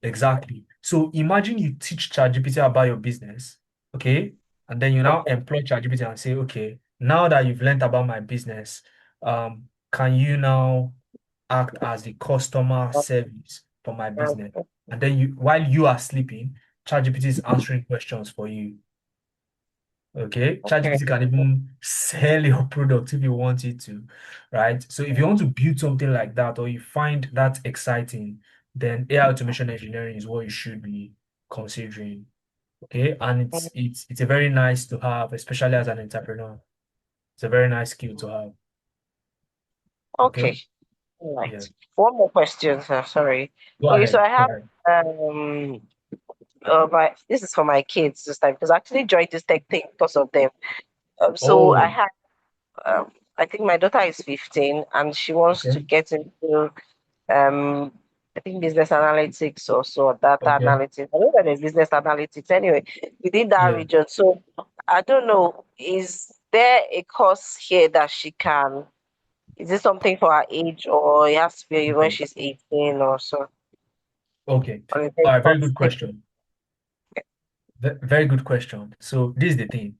Exactly. So imagine you teach ChatGPT about your business, okay? And then you now Okay, employ ChatGPT and say, okay, now that you've learned about my business, can you now act as the customer service for my business? okay, And then while you are sleeping, ChatGPT is answering questions for you. Okay, okay, ChatGPT can even sell your product if you want it to, right? So if you want to build something like that or you find that exciting, then AI automation engineering is what you should be considering. Okay, and it's a very nice to have, especially as an entrepreneur. It's a very nice skill to have. Okay, okay. All yeah. right. One more question, sir. Sorry. Go Okay, so ahead. I Go have ahead. my this is for my kids this time because I actually joined this tech thing because of them. So I Oh, have I think my daughter is 15 and she wants okay, to get into um I think business analytics or so data okay, analytics. I know that there's business analytics anyway within that yeah, region. So I don't know, is there a course here that she can, is it something for her age or it has to be when okay, she's 18 or so? okay. Or is it All right, very course good specific? question. Very good question. So this is the thing.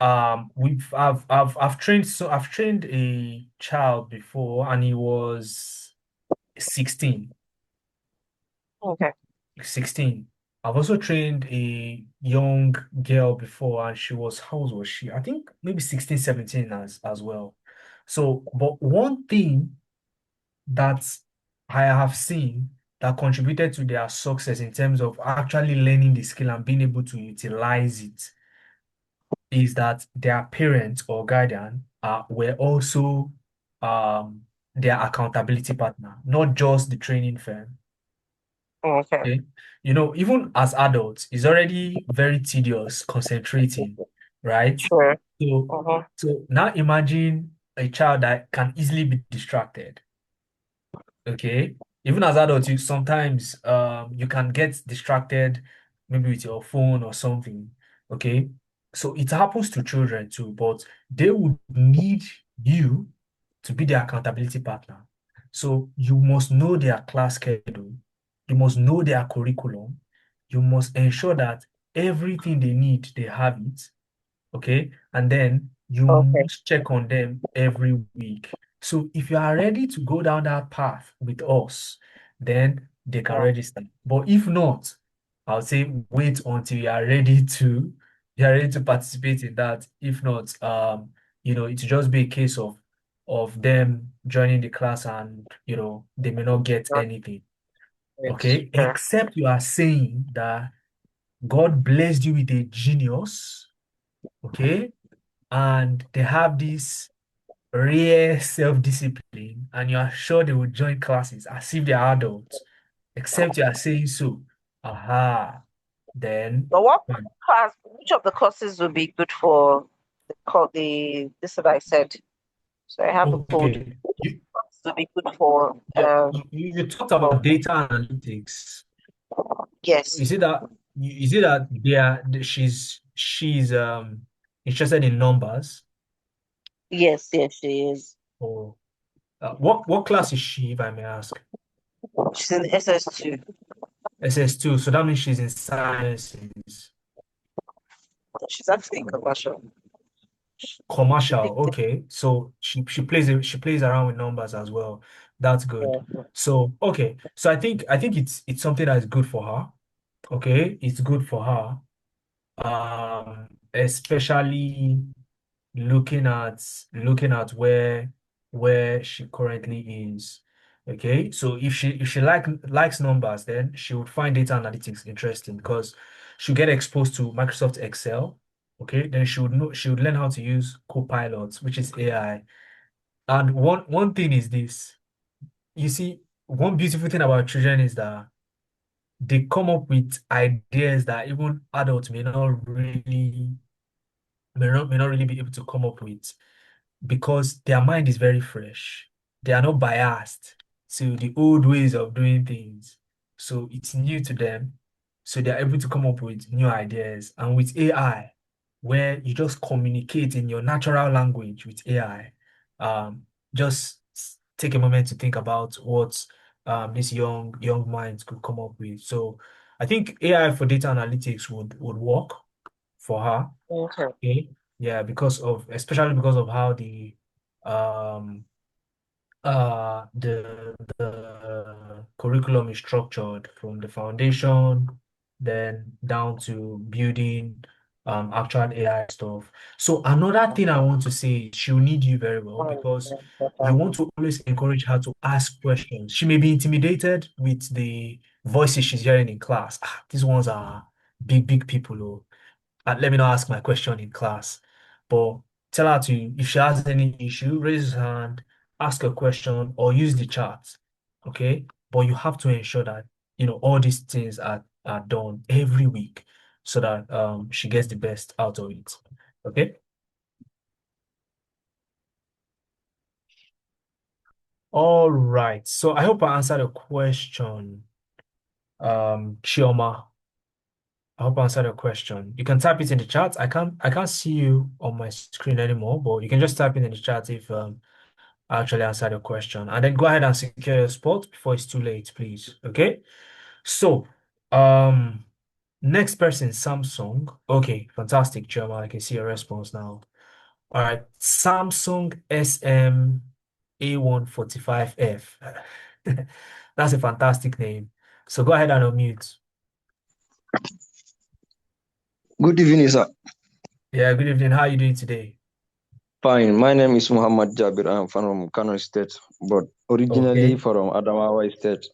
I've trained a child before and he was 16 Okay. 16. I've also trained a young girl before and she was, how old was she? I think maybe 16, 17 as well. So but one thing that I have seen that contributed to their success in terms of actually learning the skill and being able to utilize it is that their parents or guardian were also um, their accountability partner, not just the training firm. Okay. Okay. Even as adults, it's already very tedious concentrating, right? Sure. So, Uh-huh. so now imagine a child that can easily be distracted. Okay. Even as adults, you sometimes you can get distracted maybe with your phone or something. Okay. So it happens to children too, but they would need you to be their accountability partner. So you must know their class schedule, you must know their curriculum, you must ensure that everything they need, they have it. Okay. And then you Okay. must check on them every week. So if you are ready to go down that path with us, then they can Yeah. register. But if not, I'll say wait until you are ready to participate in that. If not, it'll just be a case of of them joining the class and they may not get Not anything. it. Okay, except you are saying that God blessed you with a genius, okay, and they have this rare self-discipline, and you are sure they will join classes as if they are adults, except you are saying so. Aha, then But what fine. class? Which of the courses would be good for the this that I said? So I have the code. Okay. You, Courses would be good for yeah, you talked for about data analytics. yes, Is it that she's interested in numbers, yes she is. or what class is she, if I may ask? She's in SS2. SS2, so that means she's in sciences. She's actually in commercial. Commercial, okay. So she plays around with numbers as well. That's good. Yeah. So okay. So I think it's something that is good for her. Okay, it's good for her. Especially looking at where she currently is. Okay, so if she likes numbers, then she would find data analytics interesting because she'll get exposed to Microsoft Excel. Okay, then she would learn how to use Copilot, which is AI. And one thing is this, you see, one beautiful thing about children is that they come up with ideas that even adults may not really be able to come up with because their mind is very fresh. They are not biased to the old ways of doing things. So it's new to them. So they're able to come up with new ideas. And with AI, where you just communicate in your natural language with AI, just take a moment to think about what these young minds could come up with. So I think AI for data analytics would work for her. Okay. Okay. Yeah, especially because of how um the curriculum is structured from the foundation, then down to building actual AI stuff. So another thing I want to say, she'll need you very well because you want to always encourage her to ask questions. She may be intimidated with the voices she's hearing in class. These ones are big, big people. Oh, let me not ask my question in class. But tell her to, if she has any issue, raise her hand, ask a question, or use the chat. Okay? But you have to ensure that, all these things are done every week so that she gets the best out of it. Okay? All right. So I hope I answered the question, Chioma. I hope I answered your question. You can type it in the chat. I can't see you on my screen anymore, but you can just type it in the chat if I actually answered your question. And then go ahead and secure your spot before it's too late, please. Okay? So, um, next person, Samsung. Okay, fantastic, Choma. I can see your response now. All right, Samsung SM A145F. That's a fantastic name. So go ahead and unmute. Good evening, sir. Yeah, good evening. How are you doing today? Fine. My name is Muhammad Jabir. I'm from Kano State, but originally Okay. from Adamawa State.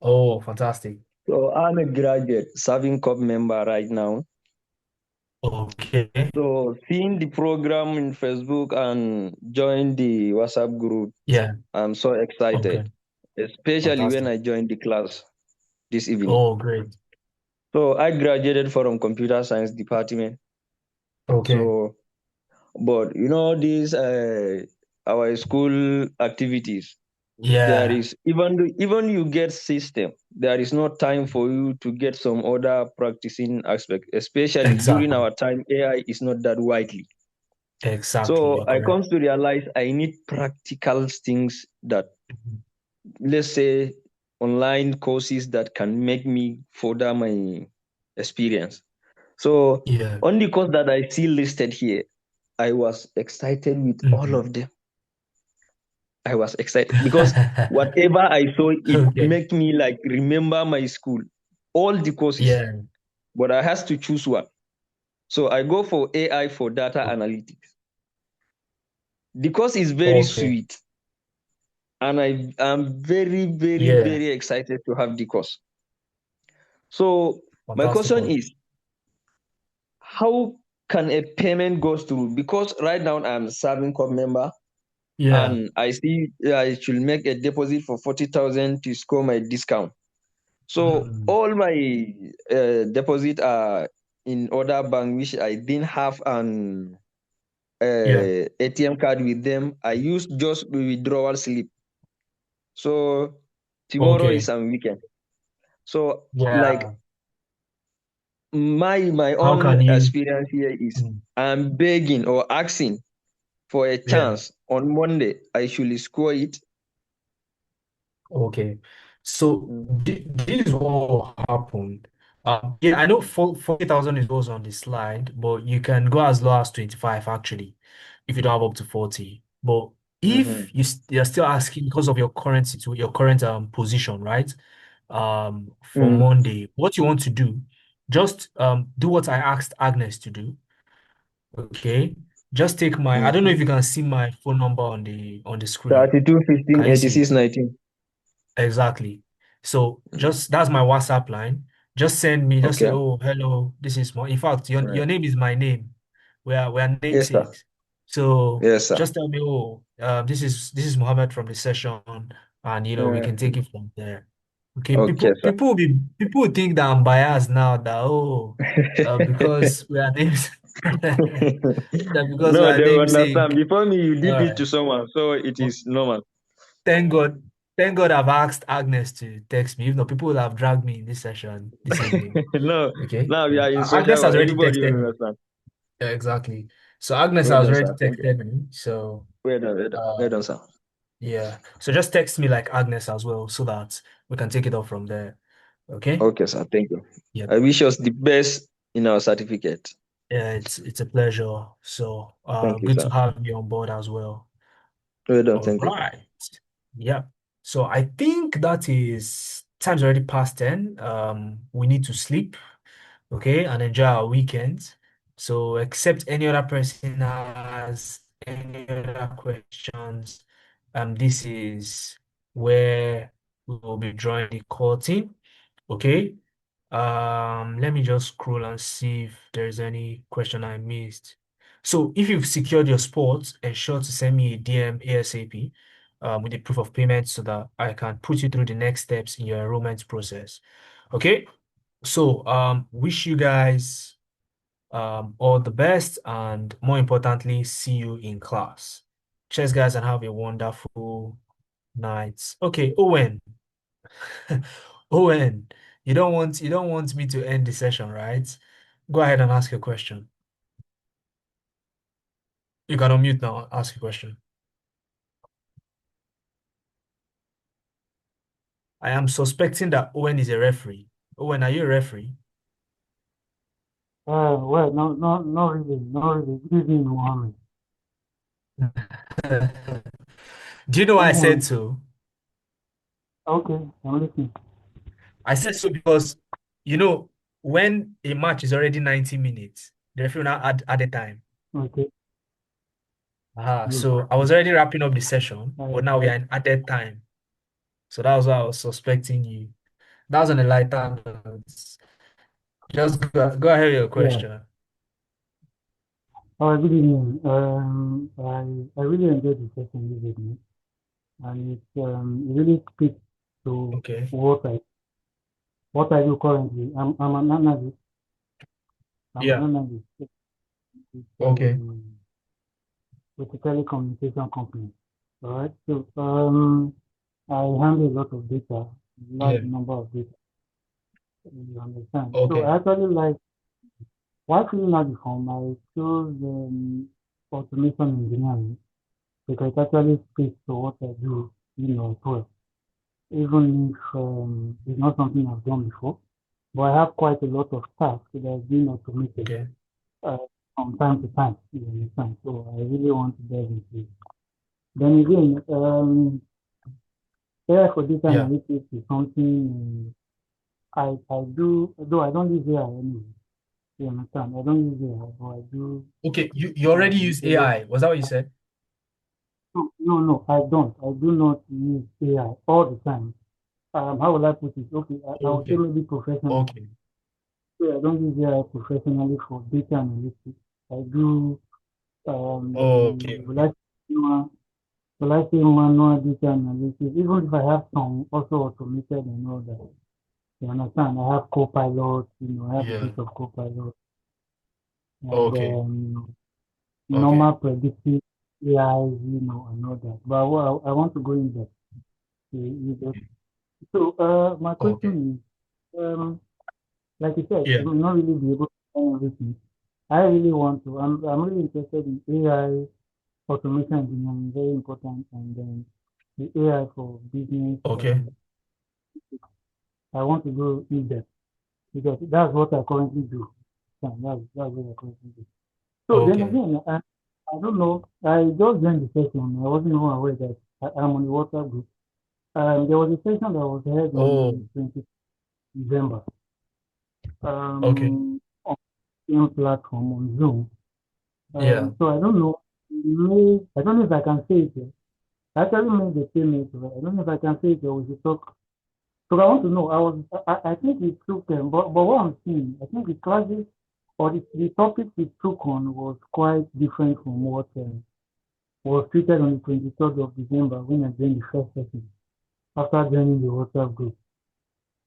Oh, fantastic. So I'm a graduate, serving COP member right now. Okay. So seeing the program in Facebook and join the WhatsApp group, Yeah. I'm so excited, Okay. especially when Fantastic. I joined the class this evening. Oh, great. So I graduated from computer science department. Okay. So, but these our school activities. There Yeah, is even you get system, there is no time for you to get some other practicing aspect, especially during exactly. our time AI is not that widely. Exactly. So You're I correct. come to realize I need practical things that, Mhm. let's say, online courses that can make me further my experience. So Yeah. on the course that I see listed here, I was excited with all Mhm. of them. I was excited because whatever I saw, it Okay. make me like remember my school, all the courses, Yeah. but I has to choose one. So I go for AI for data analytics. The course is very Okay. sweet, and I am very, very, Yeah. very excited to have the course. So my Fantastic question one. is, how can a payment goes through? Because right now I'm serving club member, Yeah. and I see I should make a deposit for 40,000 to score my discount. So Mm. all my deposit are in other bank which I didn't have an Yeah. ATM card with them. I use just the withdrawal slip. So tomorrow is Okay. on weekend. So like Yeah. my How own can you? experience here is Mm. I'm begging or asking for a Yeah. chance on Monday. I should score it. Okay. So Mm. this is what happened. Yeah, I know 40,000 is what's on the slide, but you can go as low as 25 actually, if you don't have up to 40. But Mm-hmm. if you're still asking because of your current your current position, right? For Mm. Monday, what you want to do, just do what I asked Agnes to do. Okay. Just take my, I don't know Mm. if you can see my phone number on the screen. 32 15 Can you see 86 it? 19. Exactly. So Mm. just that's my WhatsApp line. Just send me, just say, Okay. oh, hello, this is my, in fact, your Right. name is my name. We are Yes, sir. namesakes. So Yes, sir. just tell me, oh, this is Mohammed from the session, and we can take it from there. Okay, Okay, sir. people will think that I'm biased now, that because we are names that because we No, are they will understand. namesake. Before me, you All did it right. to someone, so it But is normal. thank God, thank God I've asked Agnes to text me. If not, people will have dragged me in this session this evening. No, Okay. now we Yeah. are in Agnes social has work. already Everybody texted will me. understand. Yeah, exactly. So Agnes Well has done, already sir. Thank you. texted me. So Well done, well done, well uh done, sir. yeah. So just text me like Agnes as well so that we can take it off from there. Okay? Okay, sir. Thank you. Yeah. I wish us the best in our certificate. Yeah, it's a pleasure. So Thank you, good sir. to have you on board as well. Well done. All Thank you. right. Yeah. So I think that is time's already past 10. We need to sleep, okay, and enjoy our weekend. So except any other person has any other questions, this is where we will be drawing the curtain. Okay. Let me just scroll and see if there's any question I missed. So if you've secured your spot, ensure to send me a DM ASAP with a proof of payment so that I can put you through the next steps in your enrollment process. Okay. So wish you guys all the best and more importantly, see you in class. Cheers, guys, and have a wonderful night. Okay, Owen. Owen, you don't want me to end the session, right? Go ahead and ask your question. You can unmute now. Ask your question. I am suspecting that Owen is a referee. Owen, are you a referee? Well, no, no, not really, not really. Good evening, Mohammed. Do you know why I said Owen, so? okay, I'm listening. I said so because when a match is already 90 minutes, the referee will now add the time. Okay, good. So I was already wrapping up the session, I, but now we I, are in added time. So that was why I was suspecting you. That was on a lighter note. Just go ahead with your yeah. question. Good evening. I really enjoyed the session this evening, and it really speaks to Okay. what I do currently. I'm an analyst. I'm an Yeah. analyst with, Okay. with a telecommunication company. All right. So I handle a lot of data, large Yeah. number of data. You understand? So Okay. I actually like. While filling out the form, I chose automation engineering because it actually speaks to what I do, as well. Even if it's not something I've done before, but I have quite a lot of tasks that have been automated Okay. uh, from time to time. You understand? So I really want to delve into it. Then again, AI for data Yeah. analytics is something I do, though I don't use AI anyway. You understand? I don't use AI, but I do Okay. You already use a lot. AI. Was that what you said? No, I don't. I do not use AI all the time. How will I put it? Okay, I would say Okay. maybe professional. Okay. So I don't use AI professionally for data analytics. I do Okay. will I say manual data analysis, even if I have some also automated and all that. You understand? I have Copilot, I have a Yeah. bit of Copilot and Okay. Okay. normal predictive AI, and all that. But I want to go in depth. So, my Okay. question is, like you said, Yeah. you will not really be able to find everything. I really want to. I'm really interested in AI automation engineering, very important, and then the AI for business. Okay. I want to go in depth because that's what I currently do. Yeah, that's what I currently do. So then Okay. again, I don't know. I just joined the session. I wasn't even aware that I'm on the WhatsApp group. There was a session that was held Oh, on 20th December. okay. On the same platform on Zoom. Yeah. So I don't know. I don't know if I can say it here. I actually made the payment. I don't know if I can say it here. We should talk. So I want to know. I think it took but what I'm seeing, I think the classes or the topic we took on was quite different from what was treated on the 23rd of December when I joined the first session after joining the WhatsApp group.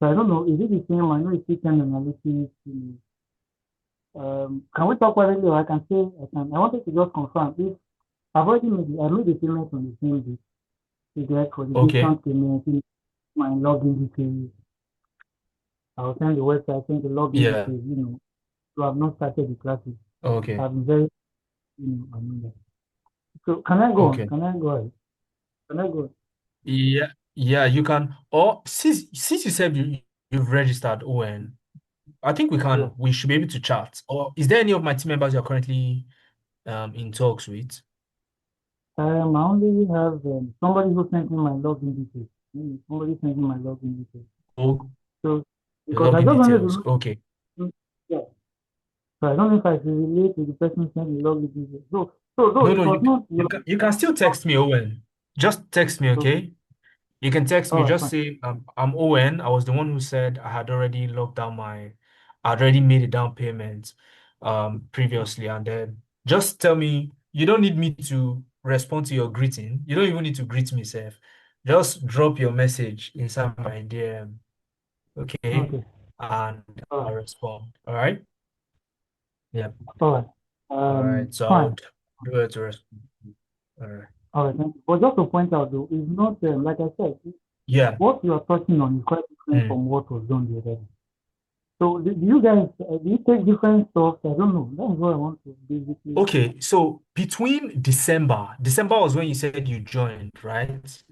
So I don't know, is it the same? I know it's system analysis. Can we talk privately or I can say, I wanted to just confirm if I made the payment on the same day. It's like for the Okay. discount payment, my login details. I'll send the website, send the login Yeah. details, so I've not started the classes. Okay. I've been very, I mean that. So can I go on? Okay. Can I go ahead? Can I go? Yeah. Yeah, you can. Or since you said you've registered ON, I think Yeah. we should be able to chat. Or is there any of my team members you're currently in talks with? I only have somebody who sent me my login details. Somebody sent me my login details. Oh, So your because I login just wanted details. to Okay. know, yeah. So I don't know if I should relate to the person who sent the login details. So though No, it no, was not, you can still text me, Owen. Just text me, so, okay? You can text me, all right, just fine. say I'm Owen. I was the one who said I'd already made a down payment previously, and then just tell me you don't need me to respond to your greeting. You don't even need to greet me, Seth. Just drop your message inside my DM, okay? Okay. And All I'll right. respond. All right? Yeah. All right. All right. So I Fine. would do it to respond. All right. All right. Thank you. But just to point out though, it's not like I said, Yeah. what you are touching on is quite different Mm. from what was done the other day. So do you guys do you take different stuff? I don't know. That's what I want to basically. Okay, so between December was when you said you joined, right?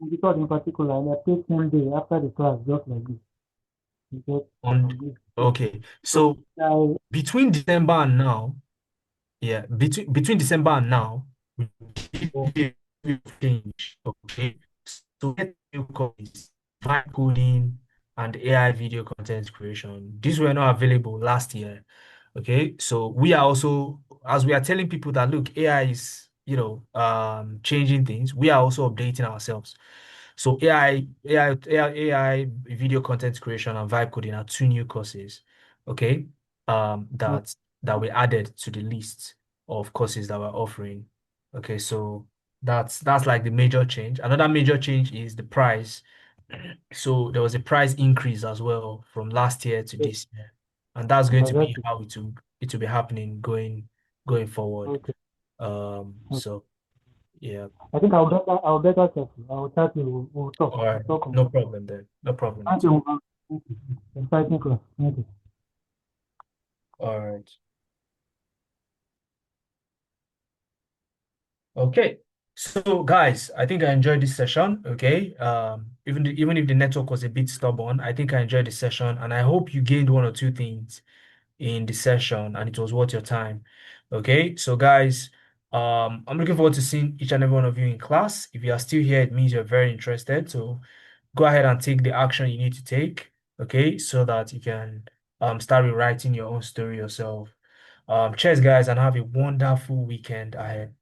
Because in particular, I take 10 days after the class, just like this. Because On of this. okay, So so I between December and now, yeah, between December and now, we did a change. Okay, so get new courses, vibe coding and AI video content creation. These were not available last year. Okay, so we are also, as we are telling people that look, AI is, changing things, we are also updating ourselves. So AI video content creation and vibe coding are two new courses, okay, that we added to the list of courses that we're offering. Okay, so that's like the major change. Another major change is the price. So there was a price increase as well from last year to this year, and that's going to be got it. how it will be happening going forward. Okay. Okay. So yeah, I think I'll better check. I'll chat you. We'll talk. all right, We'll talk on no that. problem then, no problem Thank at all. you. Thank you. Exciting class. Thank you. All right, okay. So guys, I think I enjoyed this session. Okay, even if the network was a bit stubborn, I think I enjoyed the session, and I hope you gained one or two things in the session and it was worth your time. Okay, so guys, I'm looking forward to seeing each and every one of you in class. If you are still here, it means you're very interested. So go ahead and take the action you need to take, okay, so that you can start rewriting your own story yourself. Cheers, guys, and have a wonderful weekend ahead.